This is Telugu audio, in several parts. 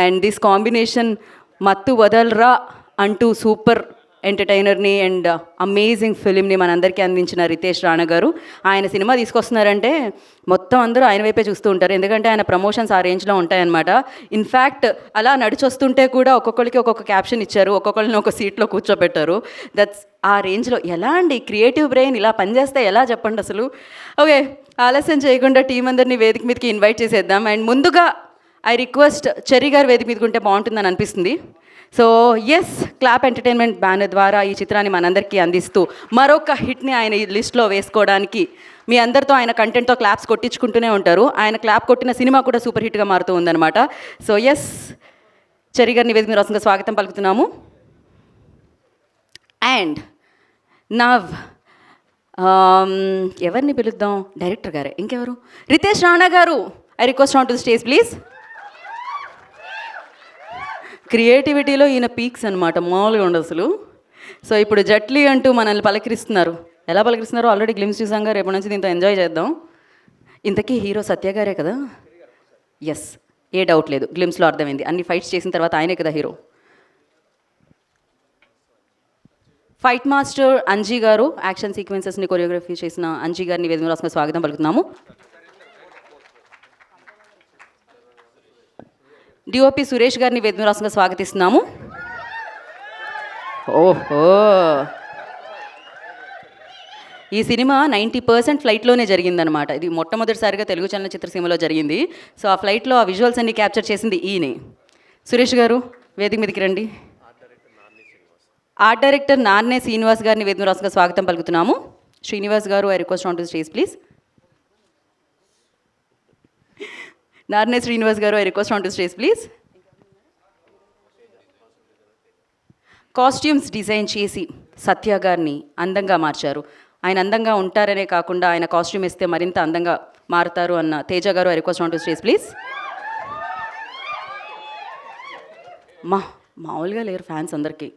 అండ్ దిస్ కాంబినేషన్ మత్తు వదలరా అంటూ సూపర్ ఎంటర్టైనర్ని అండ్ అమేజింగ్ ఫిలింని మనందరికీ అందించిన రితేష్ రాణా గారు. ఆయన సినిమా తీసుకొస్తున్నారంటే మొత్తం అందరూ ఆయన వైపే చూస్తూ ఉంటారు, ఎందుకంటే ఆయన ప్రమోషన్స్ ఆ రేంజ్లో ఉంటాయన్నమాట. ఇన్ఫ్యాక్ట్ అలా నడిచొస్తుంటే కూడా ఒక్కొక్కరికి ఒక్కొక్క క్యాప్షన్ ఇచ్చారు, ఒక్కొక్కరిని ఒక సీట్లో కూర్చోబెట్టారు. దట్స్ ఆ రేంజ్లో. ఎలా అండి క్రియేటివ్ బ్రెయిన్ ఇలా పనిచేస్తే ఎలా చెప్పండి అసలు. ఓకే, ఆలస్యం చేయకుండా టీం అందరినీ వేదిక మీదకి ఇన్వైట్ చేసేద్దాం. అండ్ ముందుగా ఐ రిక్వెస్ట్ చెర్రీ గారు వేదిక మీదకి ఉంటే బాగుంటుందని అనిపిస్తుంది. So yes, clap entertainment banner ద్వారా ఈ చిత్రాన్ని మనందరికీ అందిస్తూ మరొక హిట్ని ఆయన ఈ లిస్ట్లో వేసుకోవడానికి మీ అందరితో ఆయన కంటెంట్తో క్లాప్స్ కొట్టించుకుంటూనే ఉంటారు. ఆయన క్లాప్ కొట్టిన సినిమా కూడా సూపర్ హిట్గా మారుతూ ఉందన్నమాట. సో ఎస్, చెర్రీ గారిని వేదిక మీద వరుసగా స్వాగతం పలుకుతున్నాము. అండ్ నవ్ ఎవరిని పిలుద్దాం? డైరెక్టర్ గారే, ఇంకెవరు? రితేష్ రాణా గారు, I request on to the stage please. క్రియేటివిటీలో ఈయన పీక్స్ అనమాట, మామూలుగా ఉండదు అసలు. సో ఇప్పుడు జట్లీ అంటూ మనల్ని పలకరిస్తున్నారు. ఎలా పలకరిస్తున్నారో ఆల్రెడీ గ్లిమ్స్ చూసాంగా, రేపటి నుంచి దీంతో ఎంజాయ్ చేద్దాం. ఇంతకీ హీరో సత్య గారే కదా? ఎస్, ఏ డౌట్ లేదు, గ్లిమ్స్లో అర్థమైంది. అన్ని ఫైట్స్ చేసిన తర్వాత ఆయనే కదా హీరో. ఫైట్ మాస్టర్ అంజీ గారు, యాక్షన్ సీక్వెన్సెస్ని కొరియోగ్రఫీ చేసిన అంజీ గారిని వేదిక రాసుకుని స్వాగతం పలుకుతున్నాము. డిఓపి సురేష్ గారిని వేదిక రాసుకుని స్వాగతిస్తున్నాము. ఓహో, ఈ సినిమా 90% ఫ్లైట్లోనే జరిగిందనమాట. ఇది మొట్టమొదటిసారిగా తెలుగు చలనచిత్ర సీమలో జరిగింది. సో ఆ ఫ్లైట్లో ఆ విజువల్స్ అన్ని క్యాప్చర్ చేసింది ఈయనే. సురేష్ గారు వేదిక మీదకి రండి. ఆర్ట్ డైరెక్టర్ నాన్నే శ్రీనివాస్ గారిని వేదిక రాసుగా స్వాగతం పలుకుతున్నాము. శ్రీనివాస్ గారు, I request on to stage please. నాన్నే శ్రీనివాస్ గారు, I request on to stage please. Costumes design చేసి సత్య గారిని అందంగా మార్చారు. ఆయన అందంగా ఉంటారనే కాకుండా ఆయన కాస్ట్యూమ్ ఇస్తే మరింత అందంగా మారుతారు అన్న తేజ గారు, I request on to stage please. మామూలుగా లేరు ఫ్యాన్స్ అందరికీ,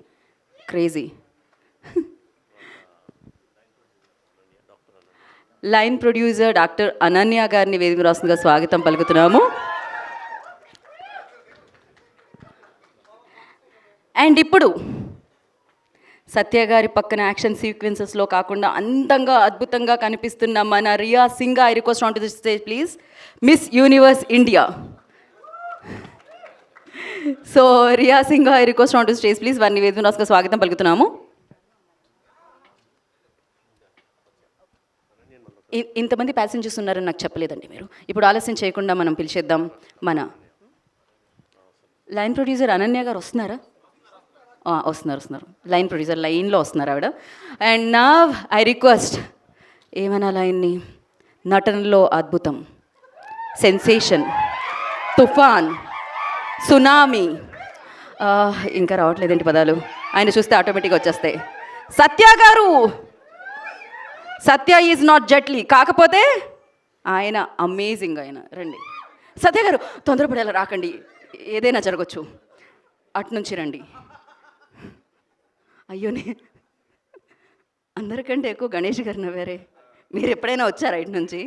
crazy. Line producer doctor Ananya గారిని వేదిక రాస్తుందిగా స్వాగతం పలుకుతున్నాము. అండ్ ఇప్పుడు సత్య గారి పక్కన యాక్షన్ సీక్వెన్సెస్లో కాకుండా అందంగా అద్భుతంగా కనిపిస్తున్న మన Riya Singh, I request on to the stage please. Miss universe India. So Riya Singh, I request on to stage please. వారిని వేదిక రాసుగా స్వాగతం పలుకుతున్నాము. ఇంతమంది ప్యాసింజర్స్ ఉన్నారని నాకు చెప్పలేదండి మీరు. ఇప్పుడు ఆలస్యం చేయకుండా మనం పిలిచేద్దాం మన లైన్ ప్రొడ్యూసర్ అనన్య గారు. వస్తున్నారా? వస్తున్నారు. లైన్ ప్రొడ్యూసర్ లైన్లో వస్తున్నారు ఆవిడ. అండ్ నా ఐ రిక్వెస్ట్, ఏమన్నా లైన్ని, నటనలో అద్భుతం, సెన్సేషన్, తుఫాన్, సునామీ, ఇంకా రావట్లేదేంటి పదాలు, ఆయన చూస్తే ఆటోమేటిక్గా వచ్చేస్తాయి. సత్య గారు. సత్య ఈజ్ నాట్ జట్లీ, కాకపోతే ఆయన అమేజింగ్. ఆయన రండి. సత్య గారు తొందరపడేలా రాకండి, ఏదైనా జరగచ్చు, అటునుంచి రండి. అయ్యోనే, అందరికంటే ఎక్కువ గణేష్ గారు నవ్వారే. మీరు ఎప్పుడైనా వచ్చారా ఇటు నుంచి?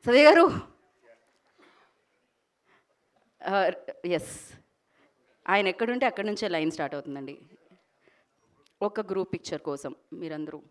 సత్య గారు. ఎస్, ఆయన ఎక్కడుంటే అక్కడి నుంచే లైన్ స్టార్ట్ అవుతుందండి. ఒక గ్రూప్ పిక్చర్ కోసం మీరందరూ.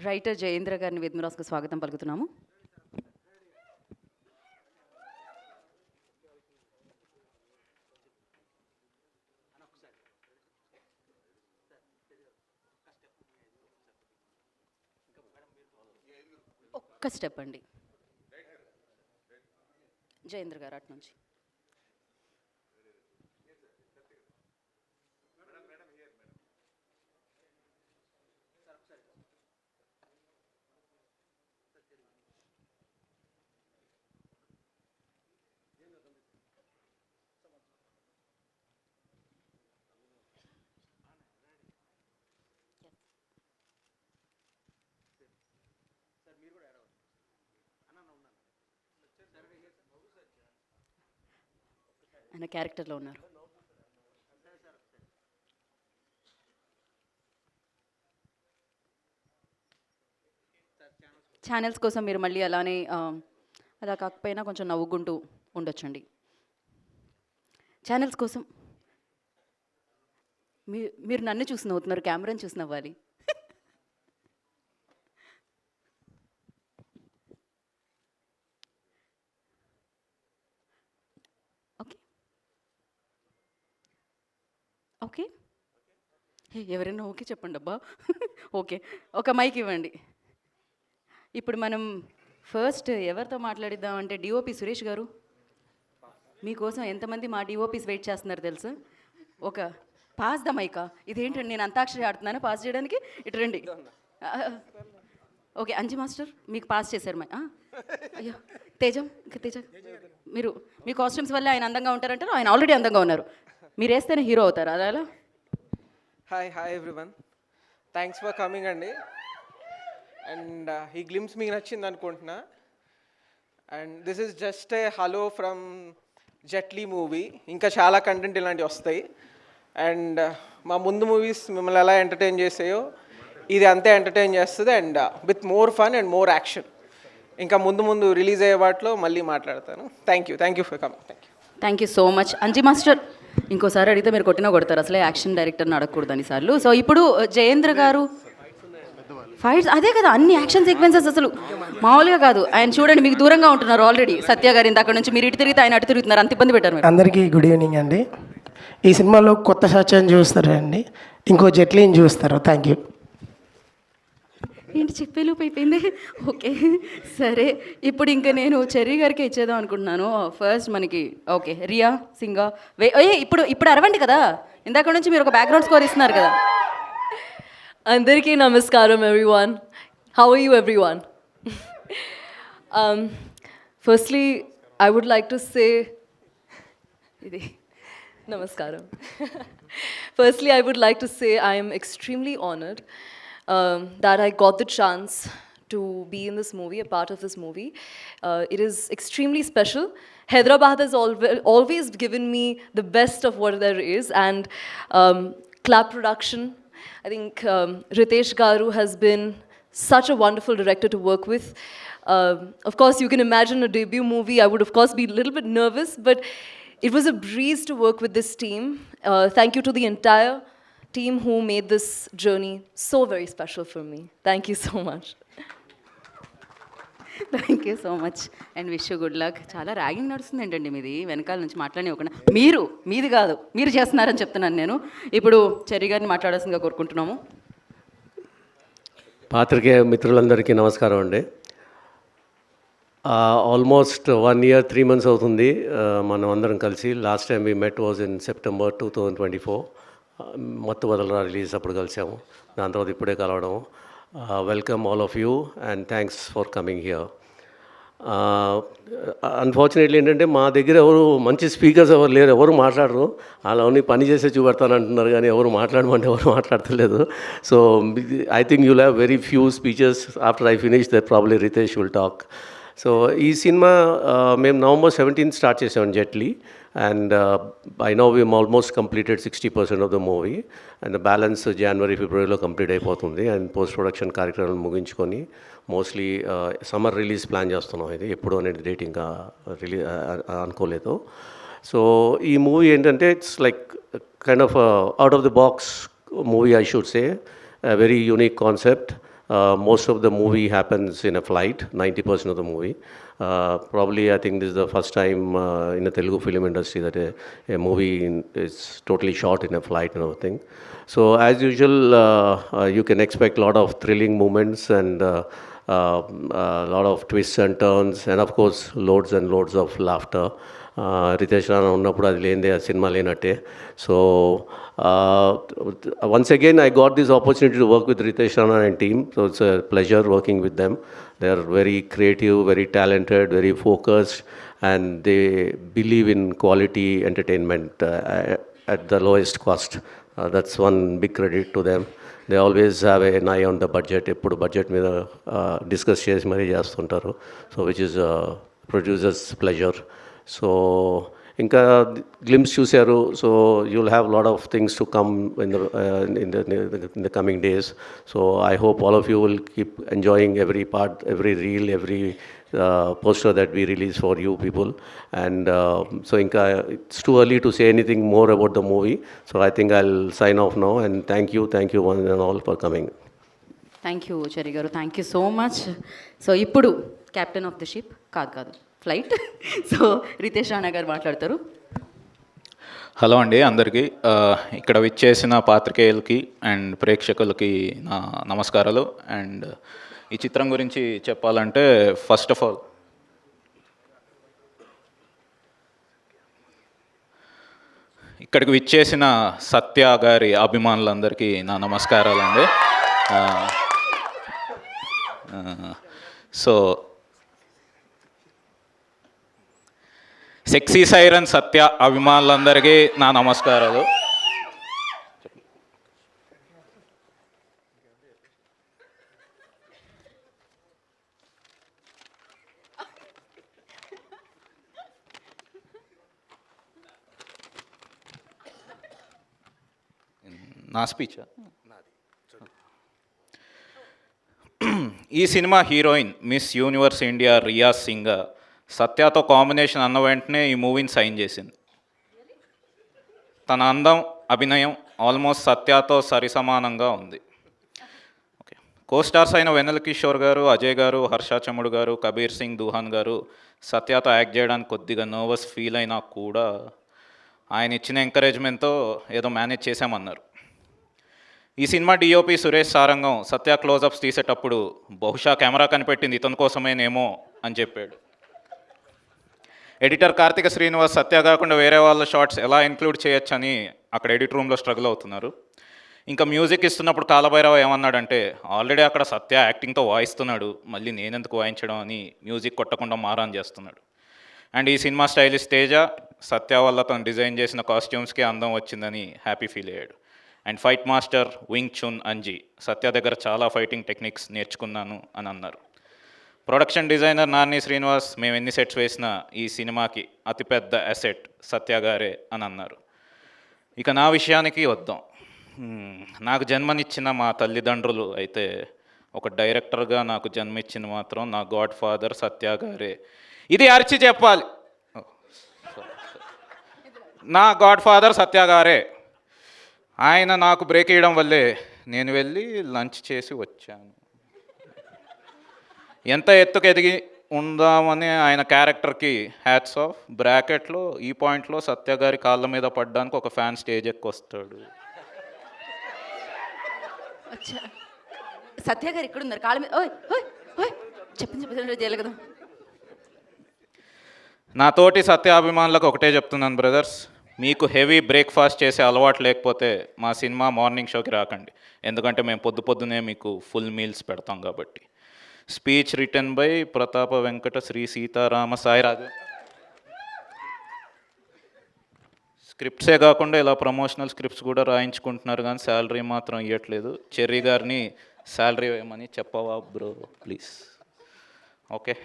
రైటర్ జయేంద్ర గారిని వేదికకు స్వాగతం పలుకుతున్నాము. ఒక్క స్టెప్ అండి జయేంద్ర గారు అటు నుంచి. ఆయన క్యారెక్టర్లో ఉన్నారు. ఛానల్స్ కోసం మీరు మళ్ళీ అలానే అలా కాకపోయినా కొంచెం నవ్వుకుంటూ ఉండొచ్చండి. ఛానల్స్ కోసం మీరు నన్ను చూసి నవ్వుతున్నారు, కెమెరాని చూసి నవ్వాలి. ఓకే ఓకే ఎవరైనా ఓకే చెప్పండి అబ్బా. ఓకే, ఒక మైక్ ఇవ్వండి. ఇప్పుడు మనం ఫస్ట్ ఎవరితో మాట్లాడిద్దాం అంటే డిఓపి సురేష్ గారు, మీకోసం ఎంతమంది మా డిఓపీస్ వెయిట్ చేస్తున్నారు తెలుసా? ఒక పాస్ ద మైకా, ఇదేంటండి నేను అంతాక్షరి ఆడుతున్నాను పాస్ చేయడానికి, ఇటు రండి. ఓకే అంజి మాస్టర్ మీకు పాస్ చేశారు మై. అయ్యో తేజం, ఇంకా తేజ మీరు మీ కాస్ట్యూమ్స్ వల్ల ఆయన అందంగా ఉంటారంటారు, ఆయన ఆల్రెడీ అందంగా ఉన్నారు, మీరు వేస్తేనే హీరో అవుతారు అలా. Hi everyone, thanks for coming అండి. అండ్ ఈ గ్లిమ్స్ మీకు నచ్చింది అనుకుంటున్నా. And this is just a hello from Jetlee movie. ఇంకా చాలా కంటెంట్ ఇలాంటివి వస్తాయి. అండ్ మా ముందు మూవీస్ మిమ్మల్ని ఎలా ఎంటర్టైన్ చేసాయో ఇది అంతే ఎంటర్టైన్ చేస్తుంది. And with more fun and more action. ఇంకా ముందు రిలీజ్ అయ్యే వాటిలో మళ్ళీ మాట్లాడతాను. Thank you for coming. Thank you so much. Anji master ఇంకోసారి అడిగితే మీరు కొట్టినా కొడతారు, అసలే యాక్షన్ డైరెక్టర్ని అడగకూడదు అన్నిసార్లు. సో ఇప్పుడు జయేంద్ర గారు ఫైట్స్, అదే కదా అన్ని యాక్షన్ సీక్వెన్సెస్ అసలు మామూలుగా కాదు. ఆయన చూడండి మీకు దూరంగా ఉంటున్నారు ఆల్రెడీ. సత్య గారి అక్కడ నుంచి మీరు ఇటు తిరిగితే ఆయన అటు తిరుగుతున్నారు, అంత ఇబ్బంది పెట్టారు. అందరికీ గుడ్ ఈవినింగ్ అండి. ఈ సినిమాలో కొత్త సత్యాన్ని చూస్తారండి, ఇంకో జెట్లీని చూస్తారు. Thank you. ఏంటి చెప్పేలోపు అయిపోయింది. ఓకే సరే, ఇప్పుడు ఇంకా నేను చెర్రీ గారికి ఇచ్చేద్దాం అనుకుంటున్నాను. ఫస్ట్ మనకి ఓకే రియా సింగా ఇప్పుడు అరవండి కదా, ఇందాక నుంచి మీరు ఒక బ్యాక్గ్రౌండ్ స్కోర్ ఇస్తున్నారు కదా. Andariki namaskaram everyone. How are you everyone? Firstly, I would like to say namaskaram. Firstly, I would like to say I am extremely honored that I got the chance to be in this movie, a part of this movie. It is extremely special. Hyderabad has always given me the best of what there is, and Clap Production, I think Ritesh Garu has been such a wonderful director to work with. Of course, you can imagine a debut movie. I would, of course, be a little bit nervous, but it was a breeze to work with this team. Thank you to the entire team who made this journey so very special for me. Thank you so much. Thank you so much and wish you good luck. చాలా ర్యాగింగ్ నడుస్తుంది ఏంటండి మీది, వెనకాల నుంచి మాట్లాడి ఒకనా మీది కాదు మీరు చేస్తున్నారని చెప్తున్నాను నేను. ఇప్పుడు చెర్రీ గారిని మాట్లాడాల్సిందిగా కోరుకుంటున్నాము. పాత్రికేయ మిత్రులందరికీ నమస్కారం అండి. ఆల్మోస్ట్ 1 year 3 months అవుతుంది మనం అందరం కలిసి. Last time we met was in September 2024. మత్తు వదలరా రిలీజ్ అప్పుడు కలిసాము, దాని తర్వాత ఇప్పుడే కలవడం. Welcome all of you and thanks for coming here. Unfortunately ఏంటంటే మా దగ్గర ఎవరు మంచి స్పీకర్స్ ఎవరు లేరు, ఎవరు మాట్లాడరు. అలా ఓన్లీ పని చేసే చూపెడతాను అంటున్నారు కానీ ఎవరు మాట్లాడమంటే ఎవరు మాట్లాడతలేదు. So I think you'll have very few speeches. After I finish that probably Ritesh will talk. So ఈ సినిమా మేము November 17th స్టార్ట్ చేసాం Jetlee. And I know we've almost completed 60% of the movie, and the balance January, February complete అయిపోతుంది. అండ్ పోస్ట్ ప్రొడక్షన్ కార్యక్రమాలు ముగించుకొని మోస్ట్లీ సమ్మర్ రిలీజ్ ప్లాన్ చేస్తున్నాం. ఇది ఎప్పుడు అనేది డేట్ ఇంకా అనుకోలేదు. సో ఈ మూవీ ఏంటంటే it's like kind of out of the box movie, I should say. Very unique concept. most of the movie happens in a flight, 90% of the movie. Probably I think this is the first time in the Telugu film industry that a movie is totally shot in a flight and everything. So as usual, you can expect a lot of thrilling moments and a lot of twists and turns, and of course loads and loads of laughter. Ritesh Rana ఉన్నప్పుడు అది లేనిదే ఆ సినిమా లేనట్టే. So once again I got this opportunity to work with Ritesh Rana and team. So it's a pleasure working with them. They are very creative, very talented, very focused, and they believe in quality entertainment at the lowest cost. That's one big credit to them. They always have an eye on the budget. ఎప్పుడు బడ్జెట్ మీద డిస్కస్ చేసి మరీ చేస్తుంటారు. So which is producers pleasure. So ఇంకా గ్లిమ్స్ చూశారు. So you'll have lot of things to come in the coming days. So I hope all of you will keep enjoying every part, every reel, every poster that we release for you people. And so inka it's too early to say anything more about the movie. So I think I'll sign off now, and thank you one and all for coming. Thank you Cherry గారు, thank you so much. So ఇప్పుడు కెప్టెన్ ఆఫ్ ద షిప్ కాదు ఫ్లైట్, సో రితేష్ రాణా గారు మాట్లాడతారు. హలో అండి అందరికీ. ఇక్కడ విచ్చేసిన పాత్రికేయులకి అండ్ ప్రేక్షకులకి నా నమస్కారాలు. అండ్ ఈ చిత్రం గురించి చెప్పాలంటే ఫస్ట్ ఆఫ్ ఆల్ ఇక్కడికి విచ్చేసిన సత్య గారి అభిమానులందరికీ నా నమస్కారాలండి. సో సెక్సీ సైరన్ సత్య అభిమానులందరికీ నా నమస్కారాలు. నా స్పీచ్. ఈ cinema heroine miss universe India Riya Singh సత్యతో కాంబినేషన్ అన్న వెంటనే ఈ మూవీని సైన్ చేసింది. తన అందం, అభినయం ఆల్మోస్ట్ సత్యతో సరిసమానంగా ఉంది. ఓకే, కోస్టార్స్ అయిన వెన్నెల కిషోర్ గారు, అజయ్ గారు, హర్ష చముడు గారు, కబీర్ సింగ్ దూహాన్ గారు సత్యతో యాక్ట్ చేయడానికి కొద్దిగా నర్వస్ ఫీల్ అయినా కూడా ఆయన ఇచ్చిన ఎంకరేజ్మెంట్తో ఏదో మేనేజ్ చేశామన్నారు. ఈ సినిమా డిఓపి సురేష్ సారంగం సత్య క్లోజప్స్ తీసేటప్పుడు బహుశా కెమెరా కనిపెట్టింది ఇతని కోసమేనేమో అని చెప్పాడు. ఎడిటర్ కార్తిక శ్రీనివాస్ సత్య కాకుండా వేరే వాళ్ళ షార్ట్స్ ఎలా ఇంక్లూడ్ చేయొచ్చని అక్కడ ఎడిట్ రూమ్లో స్ట్రగుల్ అవుతున్నారు. ఇంకా మ్యూజిక్ ఇస్తున్నప్పుడు కాలభైరవ ఏమన్నాడంటే, ఆల్రెడీ అక్కడ సత్య యాక్టింగ్తో వాయిస్తున్నాడు, మళ్ళీ నేనెందుకు వాయించడం అని మ్యూజిక్ కొట్టకుండా మారాన్ చేస్తున్నాడు. అండ్ ఈ సినిమా స్టైలిస్ట్ తేజ సత్య వల్ల తను డిజైన్ చేసిన కాస్ట్యూమ్స్కి అందం వచ్చిందని హ్యాపీ ఫీల్ అయ్యాడు. And fight master wing chun Anji Satya దగ్గర చాలా ఫైటింగ్ టెక్నిక్స్ నేర్చుకున్నాను అని అన్నారు. ప్రొడక్షన్ డిజైనర్ నాని శ్రీనివాస్ మేము ఎన్ని సెట్స్ వేసినా ఈ సినిమాకి అతిపెద్ద అసెట్ సత్య గారే అని అన్నారు. ఇక నా విషయానికి వద్దాం. నాకు జన్మనిచ్చిన మా తల్లిదండ్రులు అయితే ఒక డైరెక్టర్గా నాకు జన్మిచ్చిన మాత్రం నా గాడ్ ఫాదర్ సత్య గారే. ఇది అరిచి చెప్పాలి, నా గాడ్ ఫాదర్ సత్య గారే. ఆయన నాకు బ్రేక్ వేయడం వల్లే నేను వెళ్ళి లంచ్ చేసి వచ్చాను. ఎంత ఎత్తుకు ఎదిగి ఉందామని ఆయన క్యారెక్టర్కి హ్యాట్స్ ఆఫ్. బ్రాకెట్లో ఈ పాయింట్లో సత్య గారి కాళ్ళ మీద పడ్డానికి ఒక ఫ్యాన్ స్టేజ్ ఎక్కి వస్తాడు. సత్య గారు ఇక్కడ ఉన్నారు కాళ్ళ మీద. ఓయ్ ఓయ్ ఓయ్ చెప్పండి చేయాలి కదా. నా తోటి సత్యాభిమానులకు ఒకటే చెప్తున్నాను బ్రదర్స్, మీకు హెవీ బ్రేక్ఫాస్ట్ చేసే అలవాటు లేకపోతే మా సినిమా మార్నింగ్ షోకి రాకండి, ఎందుకంటే మేము పొద్దునే మీకు ఫుల్ మీల్స్ పెడతాం కాబట్టి. స్పీచ్ రిటర్న్ బై ప్రతాప వెంకట శ్రీ సీతారామ సాయిరాజు. స్క్రిప్ట్సే కాకుండా ఇలా ప్రమోషనల్ స్క్రిప్ట్స్ కూడా రాయించుకుంటున్నారు, కానీ శాలరీ మాత్రం ఇవ్వట్లేదు. చెర్రీ గారిని శాలరీ వేయమని చెప్పవా బ్రో ప్లీజ్. ఓకే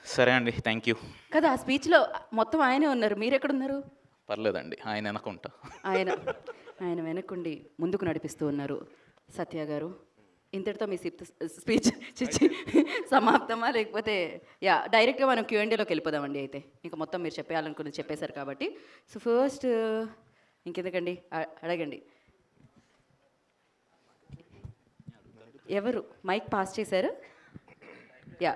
సరే అండి, థ్యాంక్ యూ. కదా ఆ స్పీచ్లో మొత్తం ఆయనే ఉన్నారు, మీరు ఎక్కడున్నారు? పర్లేదండి, ఆయన వెనకుంటా. ఆయన వెనకుండి ముందుకు నడిపిస్తూ ఉన్నారు. సత్య గారు, ఇంతటితో మీ స్పీచ్ సమాప్తమా, లేకపోతే డైరెక్ట్గా మనం Q&Aలోకి వెళ్ళిపోదామండి. అయితే ఇంకా మొత్తం మీరు చెప్పేయాలనుకున్నది చెప్పేశారు కాబట్టి, సో ఫస్ట్ ఇంకెందుకండి అడగండి. ఎవరు మైక్ పాస్ చేశారు? యా.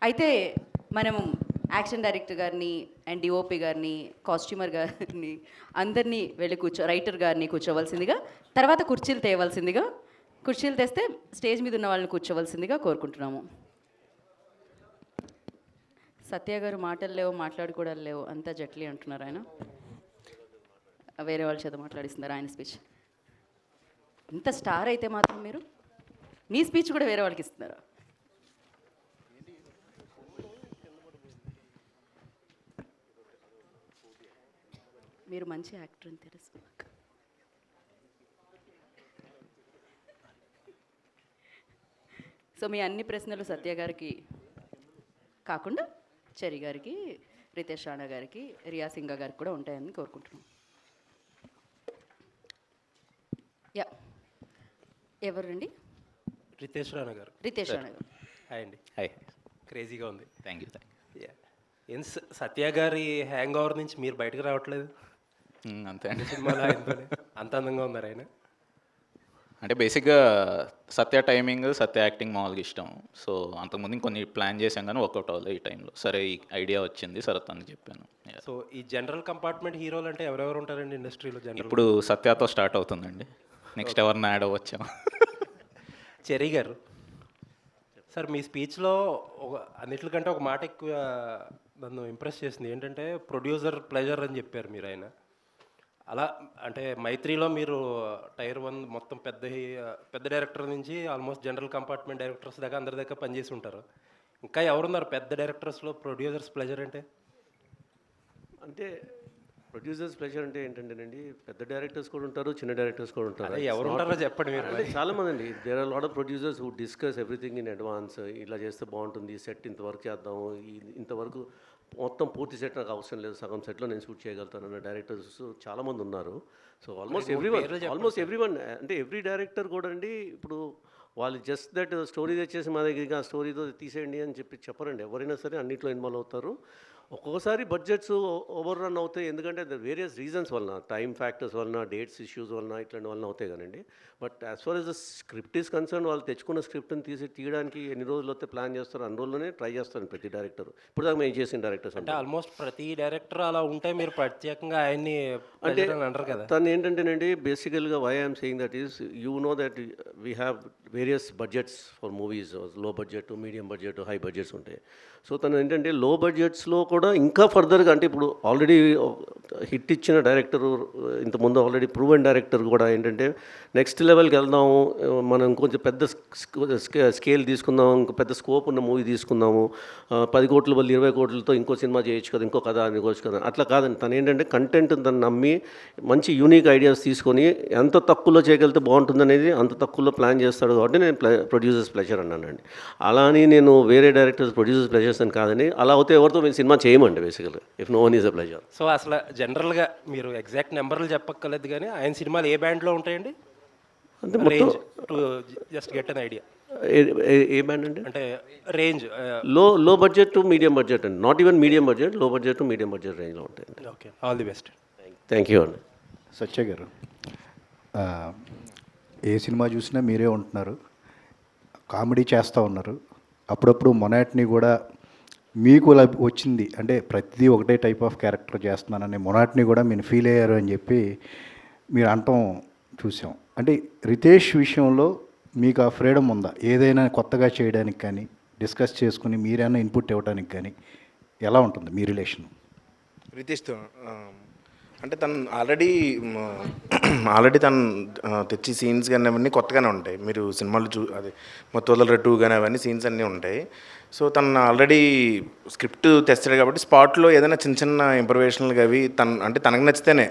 అయితే మనము యాక్షన్ డైరెక్టర్ గారిని అండ్ డిఓపి గారిని, కాస్ట్యూమర్ గారిని అందరినీ వెళ్ళి రైటర్ గారిని కూర్చోవలసిందిగా, తర్వాత కుర్చీలు తేవలసిందిగా, కుర్చీలు తెస్తే స్టేజ్ మీద ఉన్న వాళ్ళని కూర్చోవలసిందిగా కోరుకుంటున్నాము. సత్య గారు మాటలు లేవు, మాట్లాడుకోవడాలు లేవు, అంతా జట్లీ అంటున్నారు ఆయన. వేరే వాళ్ళ చేత మాట్లాడిస్తున్నారు ఆయన స్పీచ్. ఇంత స్టార్ అయితే మాత్రం మీరు మీ స్పీచ్ కూడా వేరే వాళ్ళకి ఇస్తున్నారా? మీరు మంచి యాక్టర్ అని తెలుసు. సో మీ అన్ని ప్రశ్నలు సత్య గారికి కాకుండా చెరి గారికి, రితేష్ రాణా గారికి, రియా సింగా గారికి కూడా ఉంటాయని కోరుకుంటున్నాం. యా, ఎవరండి? రితేష్ రాణా గారు. రితేష్ రాణా గారు. హాయ్ అండి. హాయ్. క్రేజీగా ఉంది. Thank you. యా. ఏం సత్య గారి హ్యాంగ్ ఓవర్ నుంచి మీరు బయటకు రావట్లేదు అంతే అండి. సినిమాలో ఆయనతోనే అంత అందంగా ఉన్నారు ఆయన. అంటే బేసిక్గా సత్య టైమింగ్, సత్య యాక్టింగ్ మామూలుగా ఇష్టం. సో అంతకుముందు ఇంకొన్ని ప్లాన్ చేశాం కానీ వర్కౌట్ అవ్వలేదు ఈ టైంలో. సరే ఈ ఐడియా వచ్చింది, సరే తనకి చెప్పాను. సో ఈ జనరల్ కంపార్ట్మెంట్ హీరోలు అంటే ఎవరెవరు ఉంటారండి ఇండస్ట్రీలో? జనరల్ ఇప్పుడు సత్యతో స్టార్ట్ అవుతుందండి. నెక్స్ట్ ఎవరిని యాడ్ అవ్వచ్చాము. చెరీ గారు సార్, మీ స్పీచ్లో అన్నిటికంటే ఒక మాట ఎక్కువ నన్ను ఇంప్రెస్ చేసింది. ఏంటంటే ప్రొడ్యూసర్ ప్లెజర్ అని చెప్పారు మీరు. ఆయన అలా అంటే మైత్రిలో మీరు టైర్ 1 మొత్తం పెద్ద డైరెక్టర్ నుంచి ఆల్మోస్ట్ జనరల్ కంపార్ట్మెంట్ డైరెక్టర్స్ దాకా అందరి దగ్గర పనిచేసి ఉంటారు. ఇంకా ఎవరున్నారు పెద్ద డైరెక్టర్స్లో ప్రొడ్యూసర్స్ ప్లెజర్ అంటే? అంటే ప్రొడ్యూసర్స్ ప్రెషర్ అంటే ఏంటంటేనండి, పెద్ద డైరెక్టర్స్ కూడా ఉంటారు, చిన్న డైరెక్టర్స్ కూడా ఉంటారు. అదే ఎవరు ఉంటారో చెప్పండి మీరు. అంటే చాలామంది అండి, there are lot of producers who discuss everything in advance. ఇలా చేస్తే బాగుంటుంది, సెట్ ఇంతవరకు చేద్దాము, ఇంతవరకు మొత్తం పూర్తి సెట్ నాకు అవసరం లేదు, సగం సెట్లో నేను షూట్ చేయగలుగుతాను అన్న డైరెక్టర్స్ చాలామంది ఉన్నారు. సో ఆల్మోస్ట్ ఎవ్రీవన్ అంటే ఎవ్రీ డైరెక్టర్ కూడా అండి, ఇప్పుడు వాళ్ళు జస్ట్ దట్ స్టోరీ తెచ్చేసి మా దగ్గరికి ఆ స్టోరీతో తీసేయండి అని చెప్పి చెప్పరండి. ఎవరైనా సరే అన్నింటిలో ఇన్వాల్వ్ అవుతారు. ఒక్కొక్కసారి బడ్జెట్స్ ఓవర్ రన్ అవుతాయి, ఎందుకంటే వేరియస్ రీజన్స్ వలన, టైం ఫ్యాక్టర్స్ వలన, డేట్స్ ఇష్యూస్ వలన, ఇట్లాంటి వలన అవుతాయి కానండి. But as far as the script is concern, వాళ్ళు తెచ్చుకున్న స్క్రిప్ట్ని తీయడానికి ఎన్ని రోజులు అయితే ప్లాన్ చేస్తారో అన్ని రోజుల్లోనే ట్రై చేస్తాను ప్రతి డైరెక్టర్. ఇప్పుడు దాకా మేము చేసిన డైరెక్టర్స్ అంటే ఆల్మోస్ట్ ప్రతి డైరెక్టర్ అలా ఉంటే మీరు ప్రత్యేకంగా ఆయన్ని అంటే అంటారు కదా. తను ఏంటంటేనండి, బేసికల్గా why I'm saying that is, you know that we have various budgets for movies. Low budget, medium budget, high budgets ఉంటాయి. సో తను ఏంటంటే లో బడ్జెట్స్లో కూడా ఇంకా ఫర్దర్గా, అంటే ఇప్పుడు ఆల్రెడీ హిట్ ఇచ్చిన డైరెక్టరు, ఇంతకుముందు ఆల్రెడీ ప్రూవెన్ డైరెక్టర్ కూడా ఏంటంటే నెక్స్ట్ లెవెల్కి వెళ్దాము, మనం కొంచెం పెద్ద స్కేల్ తీసుకుందాము, ఇంకో పెద్ద స్కోప్ ఉన్న మూవీ తీసుకుందాము, 10 కోట్ల బదులు 20 కోట్లతో ఇంకో సినిమా చేయొచ్చు కదా, ఇంకో కథ అనుకోవచ్చు కదా, అట్లా కాదండి. తను ఏంటంటే కంటెంట్ తను నమ్మి మంచి యూనిక్ ఐడియాస్ తీసుకొని ఎంత తక్కువలో చేయగలిగితే బాగుంటుంది అనేది అంత తక్కువలో ప్లాన్ చేస్తాడు. కాబట్టి నేను ప్రొడ్యూసర్స్ ప్లెజర్ అన్నానండి. అలా అని నేను వేరే డైరెక్టర్స్ ప్రొడ్యూసర్స్ ప్లెజర్స్ అని కాదని. అలా అయితే ఎవరితో మేము సినిమా చేయమండి బేసికల్గా, if no one is a pleasure. So అసలు జనరల్గా మీరు ఎగ్జాక్ట్ నెంబర్లు చెప్పక్కర్లేదు కానీ ఆయన సినిమాలు ఏ బ్యాండ్లో ఉంటాయండి? అంటే మొత్తం just get an idea. A band అండి? అంటే రేంజ్ లో బడ్జెట్ టు మీడియం బడ్జెట్ అండి, నాట్ ఈవెన్ మీడియం బడ్జెట్, లో బడ్జెట్ టు మీడియం బడ్జెట్ రేంజ్లో ఉంటాయండి. Okay, all the best. Thank you అండి. సత్య గారు, ఏ సినిమా చూసినా మీరే ఉంటున్నారు, కామెడీ చేస్తూ ఉన్నారు, అప్పుడప్పుడు మొనాట్ని కూడా మీకు వచ్చింది. అంటే ప్రతిదీ ఒకటే టైప్ ఆఫ్ క్యారెక్టర్ చేస్తున్నానని మొనాట్ని కూడా మీరు ఫీల్ అయ్యారు అని చెప్పి మీరు అంటాం చూసాం. అంటే రితేష్ విషయంలో మీకు ఆ ఫ్రీడమ్ ఉందా, ఏదైనా కొత్తగా చేయడానికి కానీ, డిస్కస్ చేసుకుని మీరైనా ఇన్పుట్ ఇవ్వడానికి కానీ? ఎలా ఉంటుంది మీ రిలేషన్ రితేష్తో? అంటే తను ఆల్రెడీ తను తెచ్చి సీన్స్ కానీ అవన్నీ కొత్తగానే ఉంటాయి. మీరు సినిమాలు అది మొత్తం 2 కానీ అవన్నీ సీన్స్ అన్నీ ఉంటాయి. సో తను ఆల్రెడీ స్క్రిప్ట్ తెస్తాడు కాబట్టి స్పాట్లో ఏదైనా చిన్న చిన్న ఇంప్రవేషన్లు అవి అంటే తనకు నచ్చితేనే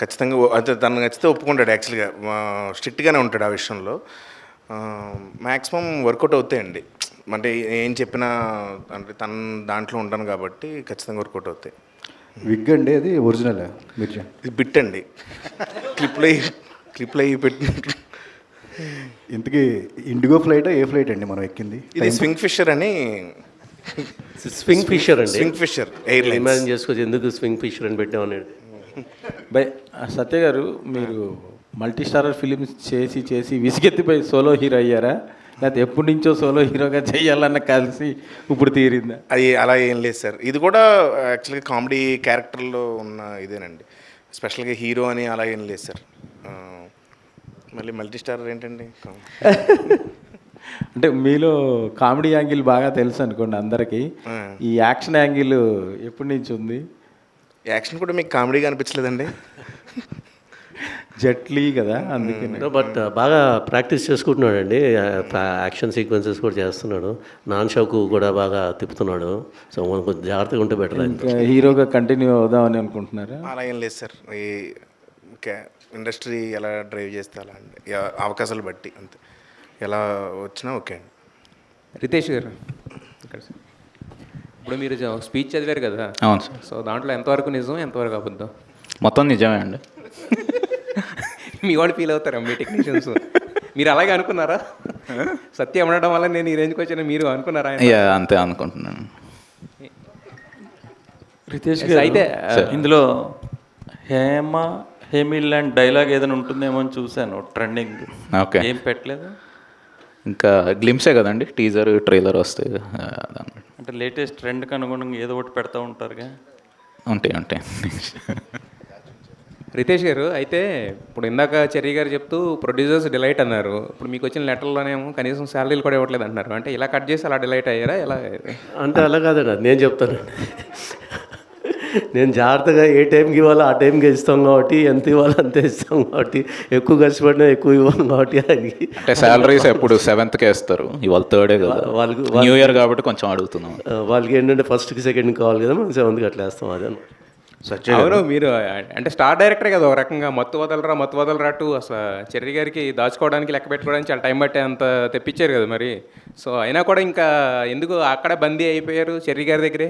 ఖచ్చితంగా అయితే తనకు నచ్చితే ఒప్పుకుంటాడు. యాక్చువల్గా స్ట్రిక్ట్గానే ఉంటాడు ఆ విషయంలో. మ్యాక్సిమం వర్కౌట్ అవుతాయండి. అంటే ఏం చెప్పినా అంటే తన దాంట్లో ఉంటాను కాబట్టి ఖచ్చితంగా వర్కౌట్ అవుతాయి. విగ్ అండి అది ఒరిజినల్ మీరు? ఇది బిట్ అండి, క్లిప్లో పెట్టినట్టు. ఇంతకీ ఇండిగో ఫ్లైట్ ఏ ఫ్లైట్ అండి మనం ఎక్కింది? ఇది స్వింగ్ ఫిషర్ అని. స్వింగ్ ఫిషర్ అండి, స్వింగ్ ఫిషర్ ఎయిర్లైన్స్. ఇమాజిన్ చేసుకోవచ్చు ఎందుకు స్వింగ్ ఫిషర్ అని పెట్టామనేది. బై సత్య గారు, మీరు మల్టీ స్టారర్ ఫిలిమ్స్ చేసి విసిగెత్తిపోయి సోలో హీరో అయ్యారా, లేకపోతే ఎప్పటి నుంచో సోలో హీరోగా చేయాలన్న కలిసి ఇప్పుడు తీరిందా? అది అలా ఏం లేదు సార్. ఇది కూడా యాక్చువల్గా కామెడీ క్యారెక్టర్లో ఉన్న ఇదేనండి. స్పెషల్గా హీరో అని అలా ఏం లేదు సార్. మళ్ళీ మల్టీ స్టారర్ ఏంటండి? అంటే మీలో కామెడీ యాంగిల్ బాగా తెలుసు అనుకోండి అందరికీ. ఈ యాక్షన్ యాంగిల్ ఎప్పటి నుంచి ఉంది? యాక్షన్ కూడా మీకు కామెడీగా అనిపించలేదండి? జట్లీ కదా, అందుకే. బట్ బాగా ప్రాక్టీస్ చేసుకుంటున్నాడండి. యాక్షన్ సీక్వెన్సెస్ కూడా చేస్తున్నాడు. నాన్ షోకు కూడా బాగా తిప్పుతున్నాడు. సో మనం కొంచెం జాగ్రత్తగా ఉంటే బెటర్. ఇంకా హీరోగా కంటిన్యూ అవుదామని అనుకుంటున్నారా? అలా ఏం లేదు సార్. ఈ ఇండస్ట్రీ ఎలా డ్రైవ్ చేస్తే అలా అండి, అవకాశాలు బట్టి అంతే. ఎలా వచ్చినా ఓకే అండి. రితేష్ గారు, ఇక్కడ ఇప్పుడు మీరు స్పీచ్ చదివారు కదా? అవును సార్. సో దాంట్లో ఎంతవరకు నిజం, ఎంతవరకు అబద్ధం? మొత్తం నిజమే అండి. మీ వాళ్ళు ఫీల్ అవుతారా మీ టెక్నీషియన్స్? మీరు అలాగే అనుకున్నారా? సత్యం ఉండడం వల్ల నేను ఈ రేంజ్కి వచ్చాను మీరు అనుకున్నారా? అంతే అనుకుంటున్నాను. రితేష్ గారు, అయితే ఇందులో హేమిల్ అండ్ డైలాగ్ ఏదైనా ఉంటుందేమో అని చూశాను ట్రెండింగ్. ఓకే. ఏం పెట్టలేదు? ఇంకా గ్లిమ్సే కదండి, టీజర్ ట్రైలర్ వస్తాయి. అంటే లేటెస్ట్ ట్రెండ్కి అనుగుణంగా ఏదో ఒకటి పెడతా ఉంటారుగా. ఉంటాయి. రితేష్ గారు, అయితే ఇప్పుడు ఇందాక చెర్రీ గారు చెప్తూ ప్రొడ్యూసర్స్ డిలైట్ అన్నారు. ఇప్పుడు మీకు వచ్చిన లెటర్లోనేమో కనీసం శాలరీలు కూడా ఇవ్వట్లేదు అంటున్నారు. అంటే ఇలా కట్ చేసి అలా డిలైట్ అయ్యారా? ఎలా? అంటే అలా కాదండి, అది నేను చెప్తాను. నేను జాగ్రత్తగా ఏ టైంకి ఇవ్వాలో ఆ టైంకి ఇస్తాం కాబట్టి, ఎంత ఇవ్వాలో అంతే ఇస్తాం కాబట్టి, ఎక్కువ ఖర్చు పడినా ఎక్కువ ఇవ్వం కాబట్టి ఆయనకి. అంటే శాలరీస్ ఎప్పుడు 7th ఇస్తారు, ఇవాళ 3rd కదా. వాళ్ళకి న్యూ ఇయర్ కాబట్టి కొంచెం అడుగుతున్నాం. వాళ్ళకి ఏంటంటే 1st, 2nd కావాలి కదా, మనం 7th అట్లా వేస్తాం. అదే అవును, మీరు అంటే స్టార్ డైరెక్టరే కదా ఒక రకంగా. మత్తు వదలరా టూ అసలు చెర్రీ గారికి దాచుకోవడానికి, లెక్క పెట్టుకోవడానికి చాలా టైం పట్టే అంత తెప్పించారు కదా మరి. సో అయినా కూడా ఇంకా ఎందుకు అక్కడే బందీ అయిపోయారు చెర్రీ గారి దగ్గరే?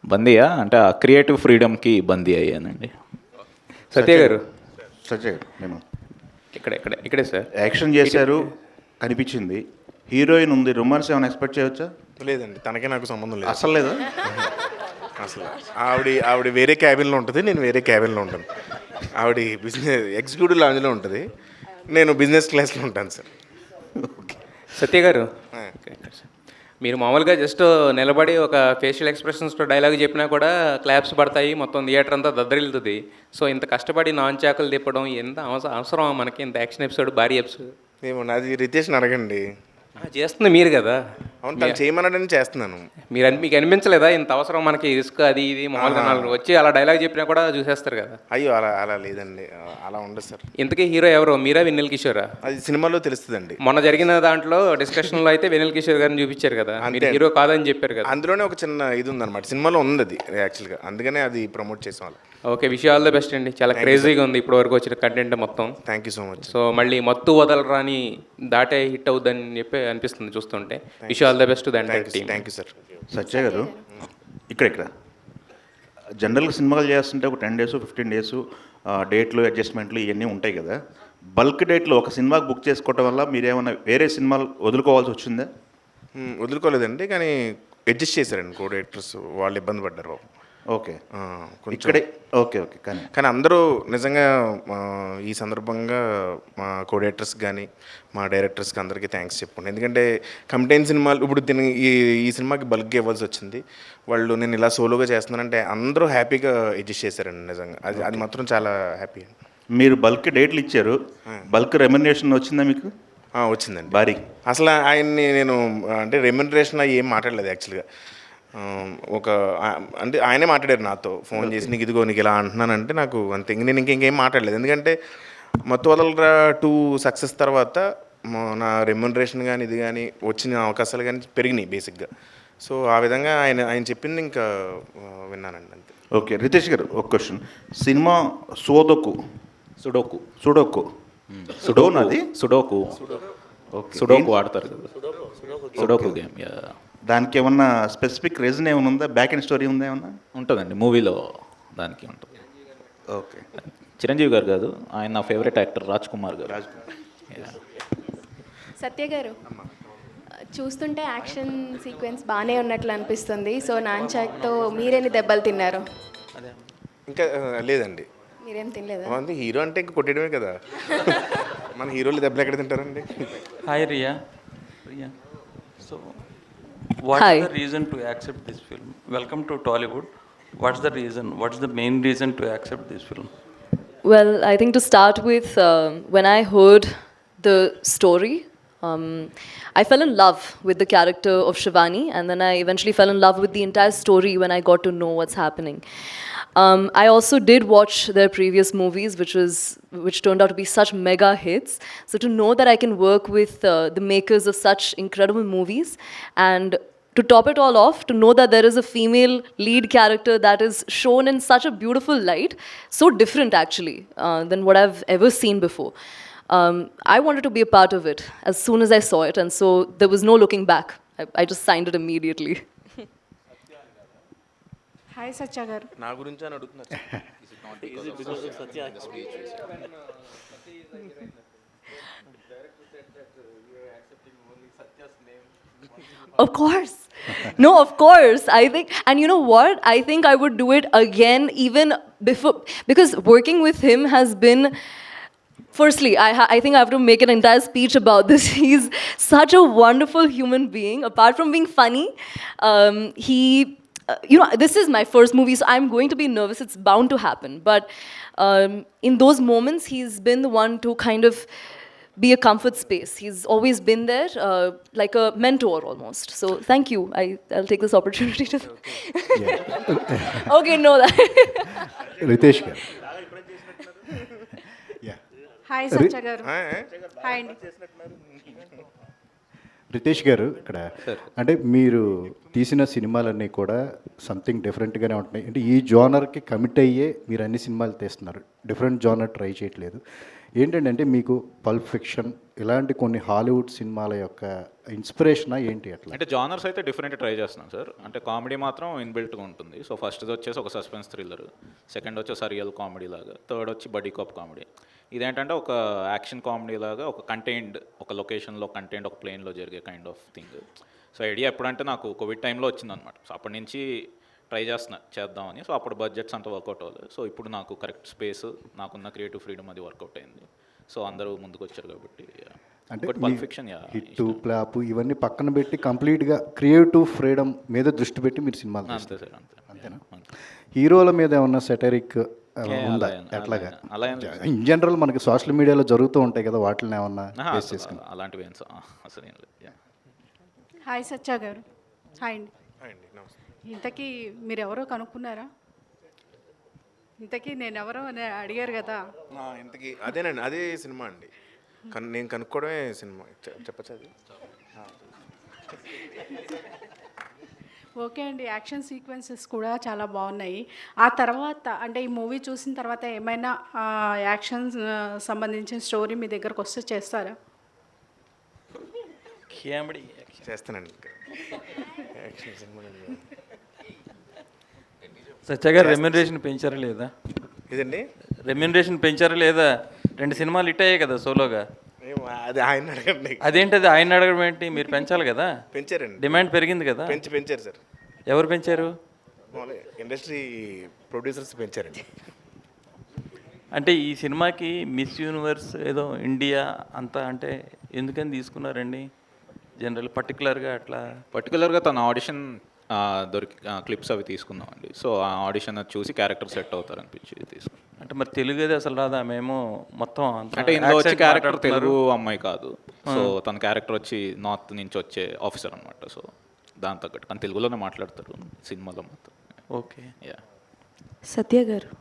బందీయా అంటే ఆ క్రియేటివ్ ఫ్రీడమ్కి బందీ అయ్యానండి. సత్య గారు, నేను ఇక్కడే సార్ యాక్షన్ చేశారు కనిపించింది, హీరోయిన్ ఉంది, రొమాన్స్ ఏమైనా ఎక్స్పెక్ట్ చేయవచ్చా? లేదండి, తనకే నాకు సంబంధం లేదు అసలు లేదా? అసలు ఆవిడ వేరే క్యాబిన్లో ఉంటుంది, నేను వేరే క్యాబిన్లో ఉంటాను. ఆవిడ బిజినెస్ ఎగ్జిక్యూటివ్ లాంజ్లో ఉంటుంది, నేను బిజినెస్ క్లాస్లో ఉంటాను సార్. సత్య గారు, మీరు మామూలుగా జస్ట్ నిలబడి ఒక ఫేషియల్ ఎక్స్ప్రెషన్స్తో డైలాగ్ చెప్పినా కూడా క్లాప్స్ పడతాయి, మొత్తం థియేటర్ అంతా దద్దరిల్లుతుంది. సో ఇంత కష్టపడి నాన్ చాకులు తిప్పడం ఎంత అవసరం మనకి? ఇంత యాక్షన్ ఎపిసోడ్, భారీ ఎపిసోడ్ ఏమో నాది రితేష్ని అడగండి. చేస్తుంది మీరు కదా. అవును, తను చేయమన్నాడని చేస్తున్నాను. మీకు అనిపించలేదా ఇంత అవసరం మనకి? రిస్క్ అది ఇది మామూలుగా 4 వచ్చి అలా డైలాగ్ చెప్పినా కూడా చూసేస్తారు కదా. అయ్యో అలా లేదండి, అలా ఉండదు సార్. ఇంతకీ హీరో ఎవరో, మీరా వెన్నెల కిషోరా? అది సినిమాలో తెలుస్తుందండి. మొన్న జరిగిన దాంట్లో డిస్కషన్లో అయితే వెన్నెల కిషోర్ గారిని చూపించారు కదా, మీరు హీరో కాదని చెప్పారు కదా. అందులోనే ఒక చిన్న ఇది ఉందన్నమాట, సినిమాలో ఉంది అది యాక్చువల్గా, అందుకనే అది ప్రమోట్ చేసాం వాళ్ళు. Okay, wish all the best అండి. చాలా క్రేజీగా ఉంది ఇప్పటి వరకు వచ్చిన కంటెంట్ మొత్తం. Thank you so much. So మళ్ళీ మత్తు వదలరాని దాటే హిట్ అవుద్దని చెప్పి అనిపిస్తుంది చూస్తుంటే. Wish all the best to the entire team. Thank you sir. Satya గారు, ఇక్కడ జనరల్గా సినిమాలు చేస్తుంటే ఒక 10 days 15 days డేట్లు అడ్జస్ట్మెంట్లు ఇవన్నీ ఉంటాయి కదా. బల్క్ డేట్లో ఒక సినిమాకి బుక్ చేసుకోవటం వల్ల మీరేమైనా వేరే సినిమాలు వదులుకోవాల్సి వచ్చిందా? వదులుకోలేదండి, కానీ అడ్జస్ట్ చేశారండి కో డైరెక్టర్స్, వాళ్ళు ఇబ్బంది పడ్డారు. ఓకే, ఇక్కడే ఓకే కానీ అందరూ నిజంగా ఈ సందర్భంగా మా కో డైరెక్టర్స్ కానీ మా డైరెక్టర్స్కి అందరికీ థ్యాంక్స్ చెప్పండి. ఎందుకంటే కంటైన్ సినిమాలు ఇప్పుడు ఈ సినిమాకి బల్క్గా ఇవ్వాల్సి వచ్చింది. వాళ్ళు నేను ఇలా సోలోగా చేస్తున్నానంటే అందరూ హ్యాపీగా అడ్జస్ట్ చేశారండి. నిజంగా అది మాత్రం చాలా హ్యాపీ. మీరు బల్క్ డేట్లు ఇచ్చారు, బల్క్ రెమ్యునరేషన్ వచ్చిందా మీకు? వచ్చిందండి భారీ. అసలు ఆయన్ని నేను అంటే రెమ్యునరేషన్ ఏం మాట్లాడలేదు యాక్చువల్గా. అంటే ఆయనే మాట్లాడారు నాతో ఫోన్ చేసి, నీకు ఇదిగో నీకు ఇలా అంటున్నానంటే నాకు అంతే, నేను ఇంకేం మాట్లాడలేదు. ఎందుకంటే మత్తు వదలరా 2 సక్సెస్ తర్వాత నా రెమ్యునరేషన్ కానీ ఇది కానీ వచ్చిన అవకాశాలు కానీ పెరిగినాయి బేసిక్గా. సో ఆ విధంగా ఆయన చెప్పింది ఇంకా విన్నానండి అంతే. ఓకే, రితేష్ గారు ఒక క్వశ్చన్. సినిమా సుడోకు ఆడతారు కదా, సుడోకు గేమ్. దానికి ఏమన్నా స్పెసిఫిక్ రీజన్ ఏమైనా ఉందా? బ్యాక్ అండ్ స్టోరీ ఉందా ఏమన్నా? ఉంటుందండి మూవీలో, దానికి ఉంటుంది. ఓకే, చిరంజీవి గారు కాదు, ఆయన నా ఫేవరెట్ యాక్టర్ రాజ్ కుమార్ గారు. సత్య గారు, చూస్తుంటే యాక్షన్ సీక్వెన్స్ బాగానే ఉన్నట్లు అనిపిస్తుంది. సో నాన్ చాక్తో మీరేని దెబ్బలు తిన్నారు? ఇంకా లేదండి, మీరేం తినలేదా? బాగుంది. హీరో అంటే ఇంక కొట్టేయడమే కదా. మన హీరోలు దెబ్బలు ఎక్కడ తింటారండి? Hi Riya. Riya, so what Hi. is the reason to accept this film? Welcome to Tollywood. What's the reason? What's the main reason to accept this film? Well, I think to start with, when I heard the story, I fell in love with the character of Shivani, and then I eventually fell in love with the entire story when I got to know what's happening. I also did watch their previous movies, which turned out to be such mega hits. So to know that I can work with the makers of such incredible movies, and to top it all off, to know that there is a female lead character that is shown in such a beautiful light, so different actually than what I've ever seen before. I wanted to be a part of it as soon as I saw it, and so there was no looking back. I just signed it immediately. Hi Satya గారు. నా గురించి అని అడుగుతున్నారు. Of course. No, of course. I think, and you know what? I think I would do it again even before, because working with him has been. Firstly, I think I have to make an entire speech about this. He's such a wonderful human being. Apart from being funny, he, this is my first movie, so I'm going to be nervous. It's bound to happen. But in those moments, he's been the one to kind of be a comfort space. He's always been there, like a mentor almost. So thank you. I'll take this opportunity to. Okay, no, that. Riteish గారు. హాయ్ సత్య గారు. హాయ్ అండి. రితేష్ గారు, ఇక్కడ అంటే మీరు తీసిన సినిమాలన్నీ కూడా సంథింగ్ డిఫరెంట్గానే ఉంటున్నాయి. అంటే ఈ జోనర్కి కమిట్ అయ్యే మీరు అన్ని సినిమాలు తీస్తున్నారు, డిఫరెంట్ జోనర్ ట్రై చేయట్లేదు. ఏంటంటే మీకు పల్ప్ ఫిక్షన్ ఇలాంటి కొన్ని హాలీవుడ్ సినిమాల యొక్క ఇన్స్పిరేషనా ఏంటి అట్లా? అంటే జానర్స్ అయితే డిఫరెంట్ ట్రై చేస్తున్నాం సార్. అంటే కామెడీ మాత్రం ఇన్బిల్ట్గా ఉంటుంది. సో ఫస్ట్ది వచ్చేసి ఒక సస్పెన్స్ థ్రిల్లర్, సెకండ్ వచ్చేసి రియల్ కామెడీ లాగా, థర్డ్ వచ్చి బడీ కాప్ కామెడీ. ఇదేంటంటే ఒక యాక్షన్ కామెడీ లాగా, ఒక కంటైన్డ్, ఒక లొకేషన్లో కంటైన్డ్, ఒక ప్లేన్లో జరిగే kind of thing. So idea ఎప్పుడంటే నాకు కోవిడ్ టైంలో వచ్చిందనమాట. సో అప్పటి నుంచి ట్రై చేద్దామని. సో అప్పుడు బడ్జెట్స్ అంతా వర్కౌట్ అవ్వలేదు. సో ఇప్పుడు నాకు కరెక్ట్ స్పేస్, నాకున్న క్రియేటివ్ ఫ్రీడమ్ అది వర్కౌట్ అయింది. సో అందరూ ముందుకు వచ్చారు కాబట్టి. అంటే పల్ప్ ఫిక్షన్ హిట్ ఫ్లాప్ ఇవన్నీ పక్కన పెట్టి కంప్లీట్గా క్రియేటివ్ ఫ్రీడమ్ మీద దృష్టి పెట్టి మీరు సినిమాలు అంతే సార్, అంతేనా? హీరోల మీద ఏమన్నా సెటరిక్ ఉందా ఎట్లాగా? ఇన్ జనరల్ మనకి సోషల్ మీడియాలో జరుగుతూ ఉంటాయి కదా, వాటిని ఏమన్నా ఫేస్ చేసుకుని అలాంటివి అసలు ఏం లేదు. హాయ్ సత్య గారు. హాయ్ అండి. ఇంతకీ మీరు ఎవరో కనుక్కున్నారా? ఇంతకీ నేను ఎవరో అని అడిగారు కదా. ఇంతకీ అదేనండి, అదే సినిమా అండి. నేను కనుక్కోవడమే సినిమా. చెప్పచ్చా అది? ఓకే అండి. యాక్షన్ సీక్వెన్సెస్ కూడా చాలా బాగున్నాయి. ఆ తర్వాత అంటే ఈ మూవీ చూసిన తర్వాత ఏమైనా యాక్షన్ సంబంధించిన స్టోరీ మీ దగ్గరకు వస్తే చేస్తారా? చేస్తానండి. సత్య గారు రెమ్యునరేషన్ పెంచారా లేదా? ఇదండి రెమ్యునరేషన్ పెంచారా లేదా? 2 సినిమాలు హిట్ అయ్యాయి కదా సోలోగా. అది ఆయన అడగండి. అదేంటది ఆయన అడగడం ఏంటి? మీరు పెంచాలి కదా. పెంచారండి, డిమాండ్ పెరిగింది కదా. పెంచారు సార్. ఎవరు పెంచారు? ఇండస్ట్రీ ప్రొడ్యూసర్స్ పెంచారండి. అంటే ఈ సినిమాకి మిస్ యూనివర్స్ ఏదో ఇండియా అంతా అంటే ఎందుకని తీసుకున్నారండి? జనరల్ పర్టికులర్గా అట్లా పర్టికులర్గా తన ఆడిషన్ దొరికి క్లిప్స్ అవి తీసుకున్నామండి. సో ఆ ఆడిషన్ చూసి క్యారెక్టర్ సెట్ అవుతారు అనిపించి తీసుకున్నాం. అంటే మరి తెలుగు అది అసలు రాదా? మేము మొత్తం అంటే ఇందులో వచ్చే క్యారెక్టర్ తెలుగు అమ్మాయి కాదు. సో తన క్యారెక్టర్ వచ్చి నార్త్ నుంచి వచ్చే ఆఫీసర్ అనమాట. సో దాని తగ్గట్టు కానీ తెలుగులోనే మాట్లాడతారు సినిమాలో మొత్తం. ఓకే. యా. సత్య గారు,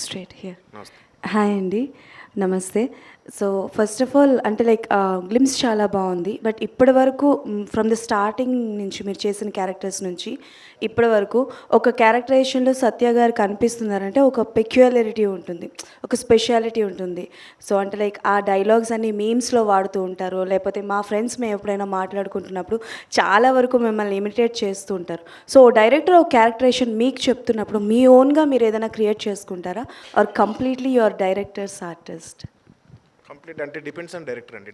స్ట్రైట్ హియర్. హాయ్ అండి, నమస్తే. సో ఫస్ట్ ఆఫ్ ఆల్ అంటే లైక్ గ్లిమ్స్ చాలా బాగుంది. బట్ ఇప్పటి వరకు ఫ్రమ్ ద స్టార్టింగ్ నుంచి మీరు చేసిన క్యారెక్టర్స్ నుంచి ఇప్పటి వరకు ఒక క్యారెక్టరైజేషన్లో సత్య గారు కనిపిస్తున్నారంటే ఒక పెక్యులారిటీ ఉంటుంది, ఒక స్పెషాలిటీ ఉంటుంది. సో అంటే లైక్ ఆ డైలాగ్స్ అన్ని మీమ్స్లో వాడుతూ ఉంటారు, లేకపోతే మా ఫ్రెండ్స్ మేము ఎప్పుడైనా మాట్లాడుకుంటున్నప్పుడు చాలా వరకు మిమ్మల్ని ఇమిటేట్ చేస్తూ ఉంటారు. సో డైరెక్టర్ ఒక క్యారెక్టరైజేషన్ మీకు చెప్తున్నప్పుడు మీ ఓన్గా మీరు ఏదైనా క్రియేట్ చేసుకుంటారా, or completely your directors artist? Complete అంటే డిపెండ్స్ ఆన్ డైరెక్టర్ అండి.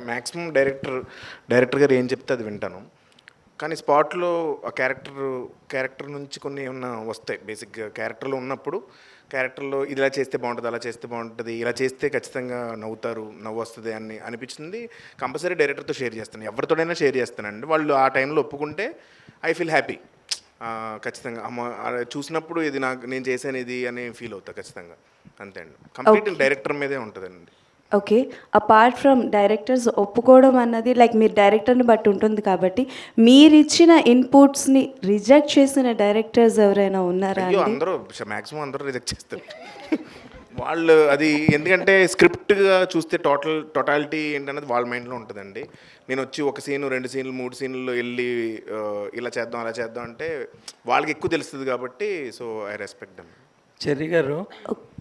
మ్యాక్సిమం డైరెక్టర్ గారు ఏం చెప్తే అది వింటాను. కానీ స్పాట్లో ఆ క్యారెక్టర్ నుంచి కొన్ని ఏమన్నా వస్తాయి. బేసిక్గా క్యారెక్టర్లో ఉన్నప్పుడు క్యారెక్టర్లో ఇది ఇలా చేస్తే బాగుంటుంది, అలా చేస్తే బాగుంటుంది, ఇలా చేస్తే ఖచ్చితంగా నవ్వు వస్తుంది అని అనిపించింది. కంపల్సరీ డైరెక్టర్తో షేర్ చేస్తాను, ఎవరితోడైనా షేర్ చేస్తానండి. వాళ్ళు ఆ టైంలో ఒప్పుకుంటే ఐ ఫీల్ హ్యాపీ. ఖచ్చితంగా అమ్మ చూసినప్పుడు ఇది నేను చేశాను ఇది అని ఫీల్ అవుతా ఖచ్చితంగా. అంతే అండి, కంప్లీట్ డైరెక్టర్ మీదే ఉంటుందండి. ఓకే, అపార్ట్ ఫ్రమ్ డైరెక్టర్స్ ఒప్పుకోవడం అన్నది లైక్ మీరు డైరెక్టర్ని బట్టి ఉంటుంది కాబట్టి మీరు ఇచ్చిన ఇన్పుట్స్ని రిజెక్ట్ చేసిన డైరెక్టర్స్ ఎవరైనా ఉన్నారా అయ్యో, అండి? అందరూ మ్యాక్సిమం అందరూ రిజెక్ట్ చేస్తారు వాళ్ళు. అది ఎందుకంటే స్క్రిప్ట్గా చూస్తే టోటాలిటీ ఏంటనేది వాళ్ళ మైండ్లో ఉంటుందండి. నేను వచ్చి ఒక సీను 2 సీన్లు 3 సీన్లు వెళ్ళి ఇలా చేద్దాం అలా చేద్దాం అంటే వాళ్ళకి ఎక్కువ తెలుస్తుంది కాబట్టి so I respect them. Cherry గారు,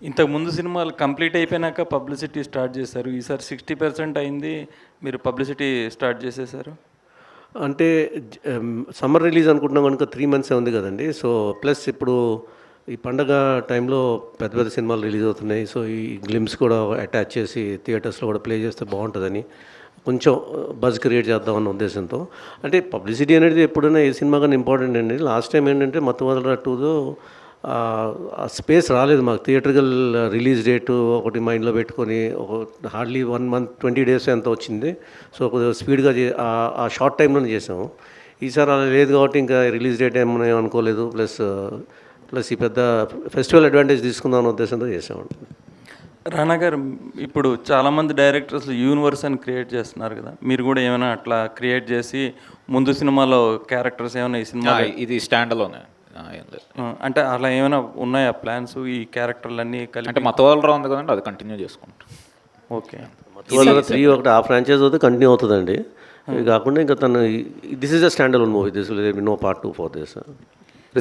ఇంతకు ముందు సినిమాలు కంప్లీట్ అయిపోయినాక పబ్లిసిటీ స్టార్ట్ చేశారు. ఈసారి 60% అయింది, మీరు పబ్లిసిటీ స్టార్ట్ చేసేసారు. అంటే సమ్మర్ రిలీజ్ అనుకుంటున్నాం కనుక 3 months ఉంది కదండి. సో ప్లస్ ఇప్పుడు ఈ పండగ టైంలో పెద్ద పెద్ద సినిమాలు రిలీజ్ అవుతున్నాయి. సో ఈ గ్లిమ్స్ కూడా అటాచ్ చేసి థియేటర్స్లో కూడా ప్లే చేస్తే బాగుంటుందని కొంచెం బజ్ క్రియేట్ చేద్దామన్న ఉద్దేశంతో. అంటే పబ్లిసిటీ అనేది ఎప్పుడైనా ఏ సినిమా కానీ ఇంపార్టెంట్ అండి. లాస్ట్ టైం ఏంటంటే మత్తువదలరా 2దో స్పేస్ రాలేదు మాకు. థియేటర్కల్ రిలీజ్ డేటు ఒకటి మైండ్లో పెట్టుకొని ఒక హార్డ్లీ 1 month 20 days ఎంత వచ్చింది. సో కొద్దిగా స్పీడ్గా ఆ షార్ట్ టైంలోనే చేసాము. ఈసారి అలా లేదు కాబట్టి ఇంకా రిలీజ్ డేట్ ఏమని అనుకోలేదు. ప్లస్ ఈ పెద్ద ఫెస్టివల్ అడ్వాంటేజ్ తీసుకుందాం అనే ఉద్దేశంతో చేసామండి. రానా గారు, ఇప్పుడు చాలామంది డైరెక్టర్స్ యూనివర్స్ అని క్రియేట్ చేస్తున్నారు కదా, మీరు కూడా ఏమైనా అట్లా క్రియేట్ చేసి ముందు సినిమాలో క్యారెక్టర్స్ ఏమైనా ఈ సినిమా ఇది స్టాండ్ అలోనే అంటే అలా ఏమైనా ఉన్నాయా ప్లాన్స్? ఈ క్యారెక్టర్లన్నీ కలిపి అంటే మతవాళ్ళరా ఉంది కదండి, అది కంటిన్యూ చేసుకుంటాం. ఓకే, మతవాళ్ళరా 3 ఒకటి ఆ ఫ్రాంచైజ్ అయితే కంటిన్యూ అవుతుందండి. ఇది కాకుండా ఇంకా this is a stand alone movie, this will be no part 2 for this.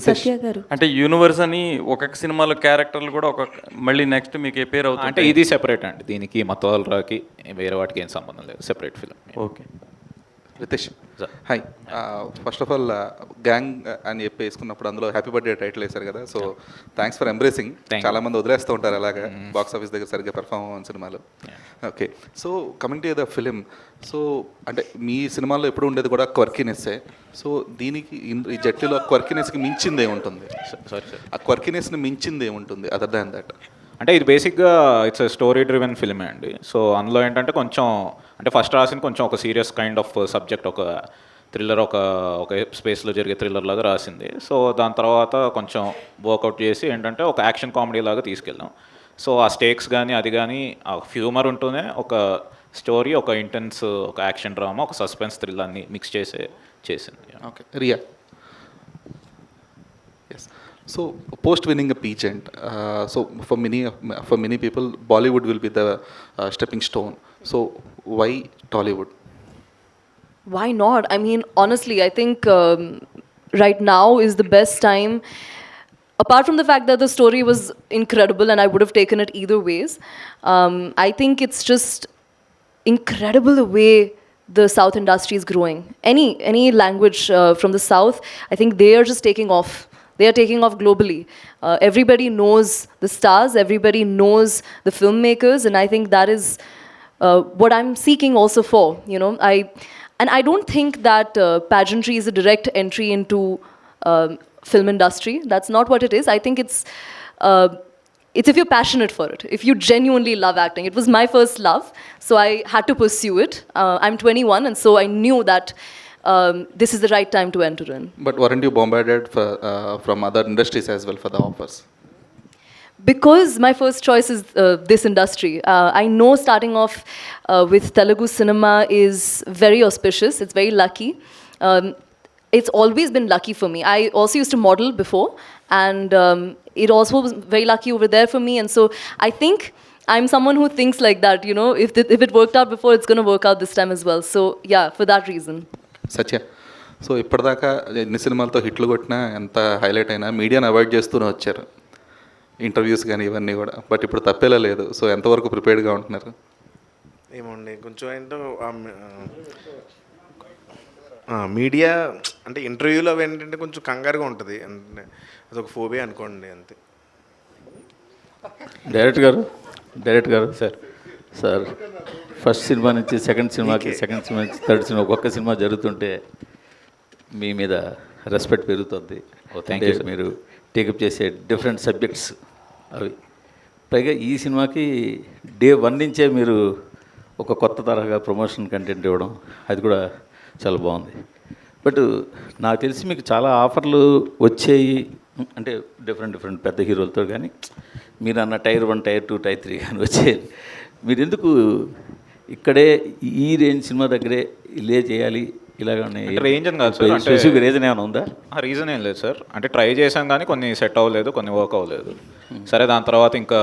Satya గారు, అంటే యూనివర్స్ అని ఒక్కొక్క సినిమాలో క్యారెక్టర్లు కూడా మళ్ళీ నెక్స్ట్ మీకు ఏ పేరు అవుతుంది? అంటే ఇది సెపరేట్ అండి, దీనికి మతవాళ్ళరాకి వేరే వాటికి ఏం సంబంధం లేదు, separate film. Okay. Ritesh, hi. First of all gang అని చెప్పి వేసుకున్నప్పుడు అందులో హ్యాపీ బర్త్డే టైటిల్ వేశారు కదా, సో థ్యాంక్స్ ఫర్ ఎంబ్రేసింగ్. చాలామంది వదిలేస్తూ ఉంటారు అలాగా బాక్స్ ఆఫీస్ దగ్గర సరిగ్గా పెర్ఫామ్ అవ్వని సినిమాలు. Okay, so coming to the film, so అంటే మీ సినిమాల్లో ఎప్పుడు ఉండేది కూడా క్వర్కీనెస్సే. సో దీనికి ఈ జట్టులో క్వర్కీనెస్కి మించింది ఏముంటుంది? ఆ క్వర్కీనెస్ని మించింది ఏముంటుంది అదర్ దాన్ దట్? అంటే ఇది బేసిక్గా ఇట్స్ స్టోరీ డ్రివెన్ ఫిల్మే అండి. సో అందులో ఏంటంటే కొంచెం అంటే ఫస్ట్ రాసిన కొంచెం ఒక సీరియస్ కైండ్ ఆఫ్ సబ్జెక్ట్, ఒక థ్రిల్లర్, ఒక స్పేస్లో జరిగే థ్రిల్లర్ లాగా రాసింది. సో దాని తర్వాత కొంచెం వర్కౌట్ చేసి ఏంటంటే ఒక యాక్షన్ కామెడీ లాగా తీసుకెళ్ళాం. సో ఆ స్టేక్స్ కానీ అది కానీ ఆ హ్యూమర్ ఉంటూనే ఒక స్టోరీ, ఒక ఇంటెన్స్, ఒక యాక్షన్ డ్రామా, ఒక సస్పెన్స్ థ్రిల్ అన్ని మిక్స్ చేసింది. Okay, Riya. Yes, so post winning a pageant, so for many people Bollywood will be the stepping stone, so why Tollywood? Why not? I mean, honestly, I think right now is the best time. Apart from the fact that the story was incredible and I would have taken it either ways, I think it's just incredible the way the South industry is growing. Any language from the South, I think they are just taking off. They are taking off globally. Everybody knows the stars, everybody knows the filmmakers, and I think that is what I'm seeking also for, you know. I don't think that pageantry is a direct entry into film industry. That's not what it is. I think it's if you're passionate for it, if you genuinely love acting. It was my first love, so I had to pursue it. I'm 21, and so I knew that this is the right time to enter in. But weren't you bombarded from other industries as well for the offers? Because my first choice is this industry. I know starting off with Telugu cinema is very auspicious. It's very lucky. It's always been lucky for me. I also used to model before, and it also was very lucky over there for me. And so I think I'm someone who thinks like that. You know, if it worked out before, it's going to work out this time as well. So yeah, for that reason. Satya, so ఇప్పటిదాకా ఎన్ని సినిమాలతో హిట్లు కొట్టినా ఎంత హైలైట్ అయినా మీడియాని అవాయిడ్ చేస్తూనే వచ్చారు, ఇంటర్వ్యూస్ కానీ ఇవన్నీ కూడా. బట్ ఇప్పుడు తప్పేలా లేదు. సో ఎంతవరకు ప్రిపేర్డ్గా ఉంటున్నారు? ఏమోండి, కొంచెం ఏంటో మీడియా అంటే ఇంటర్వ్యూలో అవి ఏంటంటే కొంచెం కంగారుగా ఉంటుంది, అంటే అదొక ఫోబియా అనుకోండి అంతే. డైరెక్టర్ గారు సార్ ఫస్ట్ సినిమా నుంచి సెకండ్ సినిమాకి, సెకండ్ సినిమా నుంచి థర్డ్ సినిమా, ఒక్కొక్క సినిమా జరుగుతుంటే మీ మీద రెస్పెక్ట్ పెరుగుతుంది. మీరు టేకప్ చేసే డిఫరెంట్ సబ్జెక్ట్స్ అవి పైగా ఈ సినిమాకి డే 1 నుంచే మీరు ఒక కొత్త తరహా ప్రమోషన్ కంటెంట్ ఇవ్వడం అది కూడా చాలా బాగుంది. బట్ నాకు తెలిసి మీకు చాలా ఆఫర్లు వచ్చాయి, అంటే డిఫరెంట్ పెద్ద హీరోలతో, కానీ మీరు అన్న టైర్ 1, టైర్ 2, టైర్ 3 కానీ వచ్చాయి. మీరు ఎందుకు ఇక్కడే ఈ రేంజ్ సినిమా దగ్గరే ఇల్లే చేయాలి ఇలాగనే? రేంజ్ అని కాదు సార్, అంటే స్పెసిఫిక్ రీజన్ ఏమైనా ఉందా? రీజన్ ఏం లేదు సార్, అంటే ట్రై చేసాం కానీ కొన్ని సెట్ అవ్వలేదు, కొన్ని వర్క్ అవ్వలేదు. సరే దాని తర్వాత ఇంకా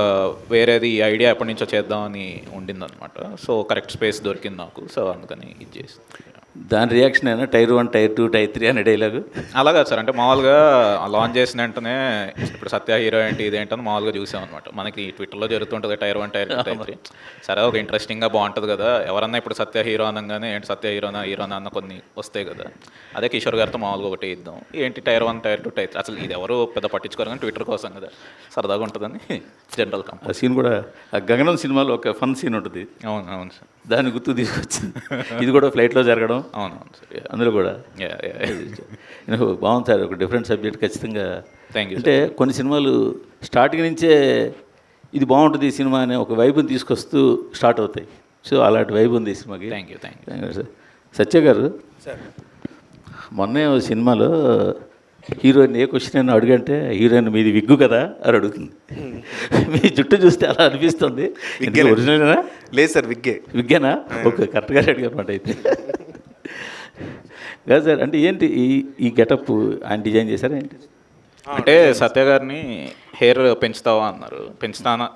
వేరేది ఐడియా ఎప్పటి నుంచో చేద్దామని ఉండిందనమాట. సో కరెక్ట్ స్పేస్ దొరికింది నాకు, సో అందుకని ఇది చేసి. దాని రియాక్షన్ అయినా టైర్ 1, టైర్ 2, టైర్ 3 అనే డైలాగు అలాగా సార్, అంటే మామూలుగా లాంచ్ చేసిన వెంటనే ఇప్పుడు సత్య హీరో ఏంటి ఇదేంటని మామూలుగా చూసామన్నమాట. మనకి ట్విట్టర్లో జరుగుతుంటుంది టైర్ 1, టైర్ 2, టైర్ 3. సరే ఒక ఇంట్రెస్టింగ్గా బాగుంటుంది కదా, ఎవరన్నా ఇప్పుడు సత్య హీరో అనగానే ఏంటి సత్య హీరోనా అన్న కొన్ని వస్తాయి కదా. అదే కిషోర్ గారితో మామూలుగా ఒకటి ఇద్దాం, ఏంటి టైర్ 1, టైర్ 2, టైర్ 3, అసలు ఇది ఎవరు పెద్ద పట్టించుకోరు కానీ ట్విట్టర్ కోసం కదా, సరదాగా ఉంటుందని జనరల్ ఆ సీన్ కూడా ఆ గగనం సినిమాలో ఒక ఫన్ సీన్ ఉంటుంది. అవును సార్, దాన్ని గుర్తు తీసుకొచ్చింది. ఇది కూడా ఫ్లైట్లో జరగడం. అవునవును సార్, అందులో కూడా బాగుంది సార్, ఒక డిఫరెంట్ సబ్జెక్ట్ ఖచ్చితంగా. అంటే కొన్ని సినిమాలు స్టార్టింగ్ నుంచే ఇది బాగుంటుంది ఈ సినిమా అనే ఒక వైబుని తీసుకొస్తూ స్టార్ట్ అవుతాయి. సో అలాంటి వైబ్ ఉంది ఈ సినిమాకి. Thank you sir. సత్య గారు, మొన్నే ఓ సినిమాలో హీరోయిన్ ఏ క్వశ్చన్ అయినా అడుగంటే హీరోయిన్ మీది విగ్గు కదా అని అడుగుతుంది. మీ జుట్టు చూస్తే అలా అనిపిస్తుంది. ఒరిజినల్నా? లేదు సార్, విగ్గేనా? ఓకే, కరెక్ట్గా అడిగారన్నమాట అయితే. కాదు సార్, అంటే ఏంటి ఈ గెటప్ ఆయన డిజైన్ చేశారా ఏంటి? అంటే సత్య గారిని హెయిర్ పెంచుతావా అన్నారు,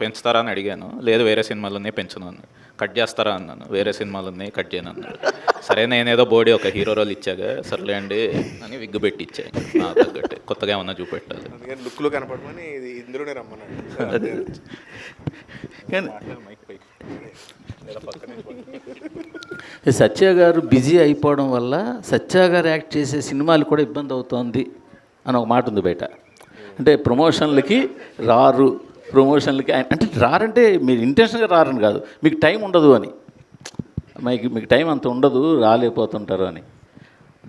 పెంచుతారా అని అడిగాను. లేదు వేరే సినిమాలన్నీ పెంచును అన్నాడు. కట్ చేస్తారా అన్నాను, వేరే సినిమాలన్నీ కట్ చేయను అన్నాడు. సరే నేనేదో బోడీ ఒక హీరో రోల్ ఇచ్చాగా, సర్లే అండి అని విగ్గు పెట్టి ఇచ్చాను. నాకు తగ్గట్టే కొత్తగా ఏమన్నా చూపెట్టాలి, లుక్లో కనపడమని ఇందులోనే రమ్మన్నాడు. సత్య గారు బిజీ అయిపోవడం వల్ల సత్య గారు యాక్ట్ చేసే సినిమాలు కూడా ఇబ్బంది అవుతోంది అని ఒక మాట ఉంది బయట. అంటే ప్రమోషన్లకి రారు, ప్రమోషన్లకి అంటే రారంటే మీరు ఇంటెన్షన్గా రారని కాదు, మీకు టైం ఉండదు అని. మీకు టైం అంత ఉండదు, రాలేకపోతుంటారు అని.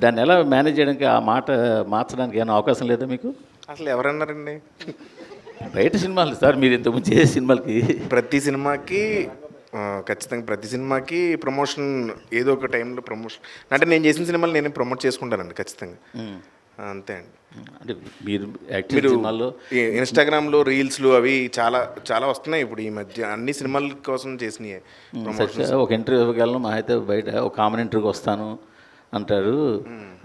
దాన్ని ఎలా మేనేజ్ చేయడానికి, ఆ మాట మార్చడానికి ఏమైనా అవకాశం లేదా మీకు? అసలు ఎవరన్నారండి? బయట సినిమాలు సార్, మీరు ఇంతకుముందు చేసే సినిమాలకి ఖచ్చితంగా ప్రతి సినిమాకి ప్రమోషన్ ఏదో ఒక టైంలో ప్రమోషన్. అంటే నేను చేసిన సినిమాలు నేనే ప్రమోట్ చేసుకుంటానండి ఖచ్చితంగా, అంతే అండి. అంటే మీరు సినిమాల్లో ఇన్స్టాగ్రామ్లో రీల్స్లు అవి చాలా చాలా వస్తున్నాయి ఇప్పుడు ఈ మధ్య, అన్ని సినిమాల కోసం చేసినాయి ప్రమోషన్స్. ఒక ఇంటర్వ్యూకి వెళ్ళను, మా అయితే బయట ఒక కామన్ ఇంటర్వ్యూకి వస్తాను అంటారు.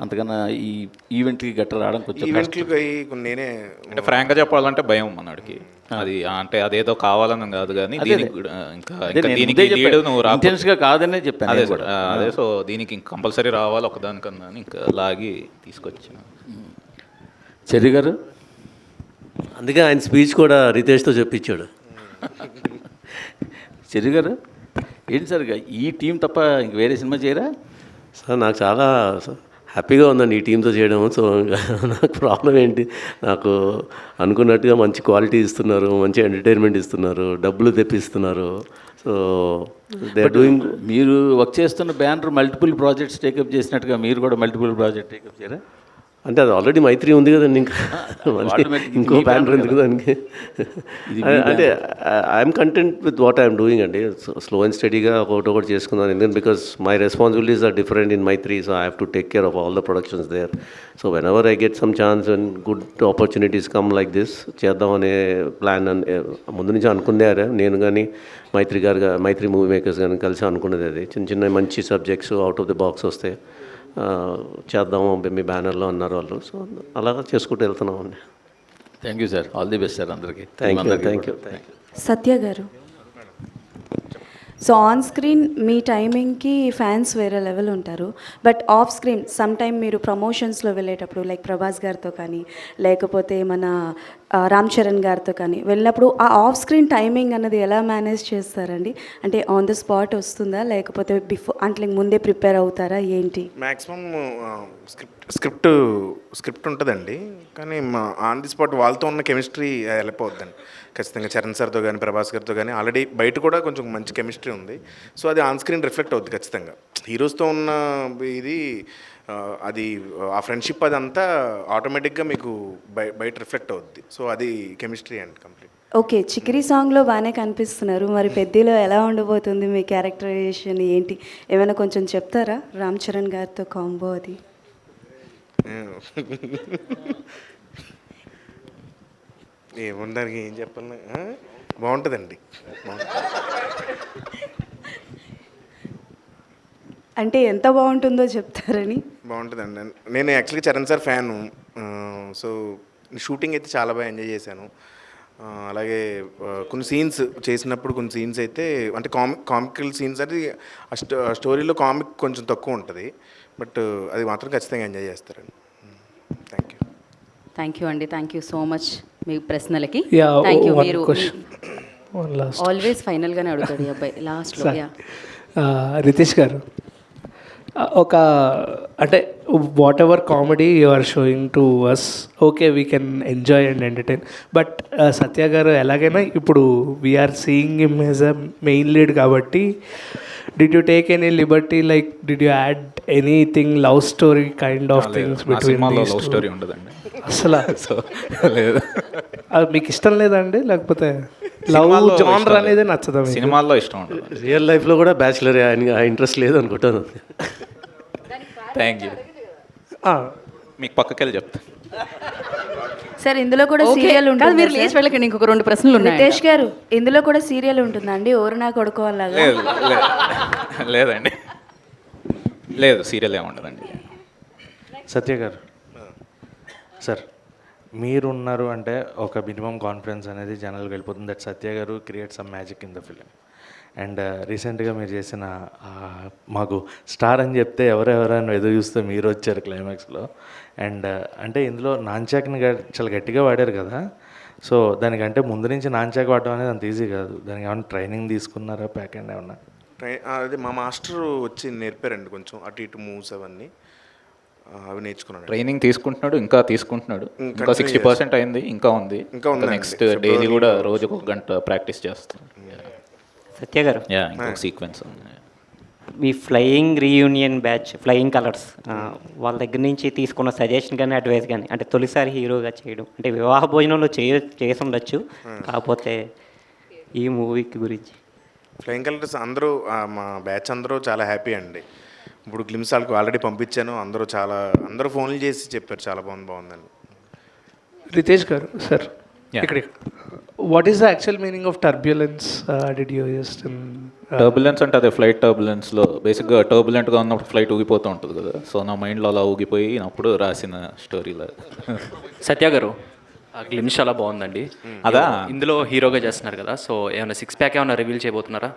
అంతకన్నా ఈ ఈవెంట్కి గట్ట రావడం కొంచెం ఈవెంట్లకి నేనే అంటే ఫ్రాంక్గా చెప్పాలంటే భయం మనడికి. అది అంటే అదేదో కావాలని కాదు కానీ దీనికి ఇంటెన్స్గా కాదనే చెప్పాను. అదే సో దీనికి కంపల్సరీ రావాలి ఒకదానికన్నా ఇంకా లాగి తీసుకొచ్చాను. చెర్రీ గారు, అందుకే ఆయన స్పీచ్ కూడా రితేష్తో చెప్పించాడు. చెర్రీ గారు ఏంటి సార్, ఈ టీం తప్ప ఇంక వేరే సినిమా చేయరా? సార్ నాకు చాలా హ్యాపీగా ఉందండి ఈ టీంతో చేయడం. సో నాకు ప్రాబ్లం ఏంటి, నాకు అనుకున్నట్టుగా మంచి క్వాలిటీ ఇస్తున్నారు, మంచి ఎంటర్టైన్మెంట్ ఇస్తున్నారు, డబ్బులు తెప్పిస్తున్నారు. So they are doing. మీరు వర్క్ చేస్తున్న బ్యానర్ మల్టిపుల్ ప్రాజెక్ట్స్ టేకప్ చేసినట్టుగా మీరు కూడా మల్టిపుల్ ప్రాజెక్ట్ టేకప్ చేయరా? అంటే అది ఆల్రెడీ మైత్రి ఉంది కదండి, ఇంకా ఇంకో బ్యానర్ ఎందుకు దానికి? అంటే I'm content with what I'm doing అండి. స్లో అండ్ స్టడీగా ఒకటి చేసుకున్నాను. ఎందుకంటే because my responsibilities are different in Mythri, so I have to take care of all the productions there. So whenever I get some chance and good opportunities come like this, చేద్దామనే ప్లాన్ ముందు నుంచి అనుకున్నారే. నేను కానీ మైత్రి మూవీ మేకర్స్ కానీ కలిసి అనుకున్నది అది. చిన్న మంచి subjects out of the box వస్తే చేద్దాము మీ బ్యానర్లో అన్నారు వాళ్ళు. సో అలాగా చేసుకుంటూ వెళ్తున్నాం అండి. Thank you sir, all the best sir అందరికీ. Thank you. సత్య గారు, సో ఆన్ స్క్రీన్ మీ టైమింగ్కి ఫ్యాన్స్ వేరే లెవెల్ ఉంటారు, but off screen some time మీరు ప్రమోషన్స్లో వెళ్ళేటప్పుడు లైక్ ప్రభాస్ గారితో కానీ లేకపోతే మన రామ్ చరణ్ గారితో కానీ వెళ్ళినప్పుడు ఆ ఆఫ్ స్క్రీన్ టైమింగ్ అన్నది ఎలా మేనేజ్ చేస్తారండి? అంటే ఆన్ ద స్పాట్ వస్తుందా లేకపోతే అంటే ముందే ప్రిపేర్ అవుతారా ఏంటి? మ్యాక్సిమం స్క్రిప్ట్ ఉంటుందండి, కానీ ఆన్ ది స్పాట్ వాళ్ళతో ఉన్న కెమిస్ట్రీ హెల్ప్ అవుతుందండి ఖచ్చితంగా. చరణ్ సార్తో కానీ ప్రభాస్ గారితో కానీ ఆల్రెడీ బయట కూడా కొంచెం మంచి కెమిస్ట్రీ ఉంది. సో అది ఆన్ స్క్రీన్ రిఫ్లెక్ట్ అవుతుంది ఖచ్చితంగా. హీరోస్తో ఉన్న ఇది అది ఆ ఫ్రెండ్షిప్ అదంతా ఆటోమేటిక్గా మీకు బయట రిఫ్లెక్ట్ అవుద్ది. సో అది కెమిస్ట్రీ అండి కంప్లీట్. ఓకే, చికిరి సాంగ్లో బాగానే కనిపిస్తున్నారు. మరి పెద్దిలో ఎలా ఉండబోతుంది మీ క్యారెక్టరైజేషన్ ఏంటి? ఏమైనా కొంచెం చెప్తారా? రామ్ చరణ్ గారితో కాంబో అది. ఏముందానికి ఏం చెప్పాలి, బాగుంటుందండి. అంటే ఎంత బాగుంటుందో చెప్తారని. బాగుంటుందండి. నేను యాక్చువల్గా Charan sir fan. So shooting అయితే చాలా బాగా ఎంజాయ్ చేశాను. అలాగే కొన్ని సీన్స్ చేసినప్పుడు కొన్ని సీన్స్ అయితే అంటే కామికల్ సీన్స్ అంటే ఆ స్టోరీలో కామిక్ కొంచెం తక్కువ ఉంటుంది, బట్ అది మాత్రం ఖచ్చితంగా ఎంజాయ్ చేస్తారండి. Thank you. థ్యాంక్ యూ అండి, థ్యాంక్ యూ సో మచ్ మీ ప్రశ్నలకి. Yeah, thank you. one మీరు question. One last. ఆల్వేస్ ఫైనల్గానే అడుగుతాడు ఈ అబ్బాయి లాస్ట్లో. యా రితేష్ గారు, ఒక అంటే whatever comedy you are showing to us, okay we can enjoy and entertain, but Satya గారు ఎలాగైనా ఇప్పుడు we're seeing him as a main lead కాబట్టి did you take any liberty, like did you add anything love story kind of things between love story ఉండదండి అసలు? సో లేదు. అది మీకు ఇష్టం లేదండి, లేకపోతే లవ్ జానర్ అనేది నచ్చదా? సినిమాల్లో ఇష్టం ఉంటుంది. రియల్ లైఫ్లో కూడా బ్యాచిలర్ ఆ ఇంట్రెస్ట్ లేదు అనుకుంటాను. Thank you. మీకు పక్కకెళ్ళి చెప్తా. సార్ ఇందులో కూడా Okay. సీరియల్ కాదు, ఉంటుంది. మీరు లేచి వెళ్ళకండి, ఇంకొక 2 ప్రశ్నలు ఉన్నాయి. రితేష్ గారు, ఇందులో కూడా సీరియల్ ఉంటుందండి, ఓరు నా కొడుకో అలాగా? లేదు లేదండి, లేదు సీరియల్ ఏమి ఉండదండి. సత్య గారు సార్, మీరు ఉన్నారు అంటే ఒక మినిమం కాన్ఫిడెన్స్ అనేది జనాలకు వెళ్ళిపోతుంది. దట్ సత్య గారు create some magic in the film. And రీసెంట్గా మీరు చేసిన మాకు స్టార్ అని చెప్తే ఎవరెవరైనా ఎదురు చూస్తే మీరు వచ్చారు క్లైమాక్స్లో. అండ్ అంటే ఇందులో నాన్చాక్ని చాలా గట్టిగా వాడారు కదా, సో దానికంటే ముందు నుంచి నాన్చాక్ వాడడం అనేది అంత ఈజీ కాదు. దానికి ఏమైనా ట్రైనింగ్ తీసుకున్నారా, ప్యాక్ అండ్ ఏమన్నా? అదే మా మాస్టర్ వచ్చి నేర్పారండి కొంచెం అటు ఇటు మూవ్స్ అవన్నీ, అవి నేర్చుకున్నాను. ట్రైనింగ్ తీసుకుంటున్నాడు, ఇంకా తీసుకుంటున్నాడు. ఇంకా 60% అయింది, ఇంకా ఉంది. నెక్స్ట్ డైలీ కూడా రోజుకు 1 గంట ప్రాక్టీస్ చేస్తాను. సత్య గారు, ఇంకొక సీక్వెన్స్ ఉంది. మీ flying reunion batch, flying colours, వాళ్ళ దగ్గర నుంచి తీసుకున్న సజెషన్ కానీ అడ్వైస్ కానీ, అంటే తొలిసారి హీరోగా చేయడం, అంటే వివాహ భోజనంలో చేసి ఉండొచ్చు, కాకపోతే ఈ మూవీకి గురించి. ఫ్లయింగ్ కలర్స్ అందరూ మా బ్యాచ్ అందరూ చాలా హ్యాపీ అండి. ఇప్పుడు గ్లిమ్స్ వాళ్ళకి ఆల్రెడీ పంపించాను, అందరూ ఫోన్లు చేసి చెప్పారు చాలా బాగుందని. రితేష్ గారు సార్, ఇక్కడ what is the actual meaning of turbulence? Did you use turbulence అంటే అదే ఫ్లైట్ టర్బులెన్స్లో బేసిక్గా టర్బులెంట్గా ఉన్నప్పుడు ఫ్లైట్ ఊగిపోతూ ఉంటుంది కదా, సో నా మైండ్లో అలా ఊగిపోయినప్పుడు రాసిన స్టోరీలో. సత్య గారు, ఆ గ్లిమ్స్ చాలా బాగుందండి. అదా ఇందులో హీరోగా చేస్తున్నారు కదా, సో ఏమైనా 6 ప్యాక్ ఏమైనా రివీల్ చేయబోతున్నారా?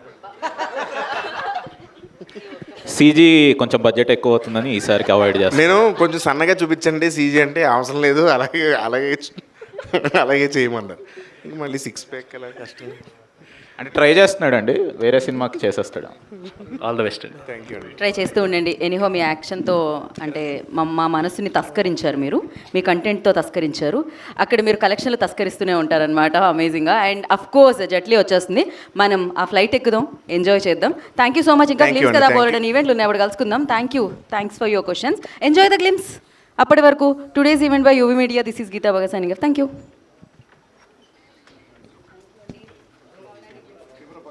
సీజీ కొంచెం బడ్జెట్ ఎక్కువ అవుతుందని ఈసారికి అవాయిడ్ చేస్తాను. నేను కొంచెం సన్నగా చూపించండి సీజీ అంటే, అవసరం లేదు అలాగే చేయమన్నారు. మళ్ళీ 6 ప్యాక్ అలా కష్టం అంటే ట్రై చేస్తున్నాడు అండి, వేరే సినిమాకి చేసేస్తాడు. ఆల్ ద బెస్ట్ అండి. థ్యాంక్ యూ అండి. ట్రై చేస్తూ ఉండండి. ఎనీహో మీ యాక్షన్తో అంటే మా మనసుని తస్కరించారు, మీరు మీ కంటెంట్తో తస్కరించారు. అక్కడ మీరు కలెక్షన్లు తస్కరిస్తూనే ఉంటారనమాట, అమేజింగ్గా. అండ్ అఫ్ కోర్స్ జట్లీ వచ్చేస్తుంది, మనం ఆ ఫ్లైట్ ఎక్కుదాం, ఎంజాయ్ చేద్దాం. Thank you so much. ఇంకా గ్లిమ్స్ కదా బోల్డన్ ఈవెంట్లు ఉన్నాయి, అప్పుడు కలుసుకుందాం. Thanks for your questions. Enjoy the glimpse. అప్పటి వరకు today's event by UV media. This is Geeta Bhagat signing off. Thank you.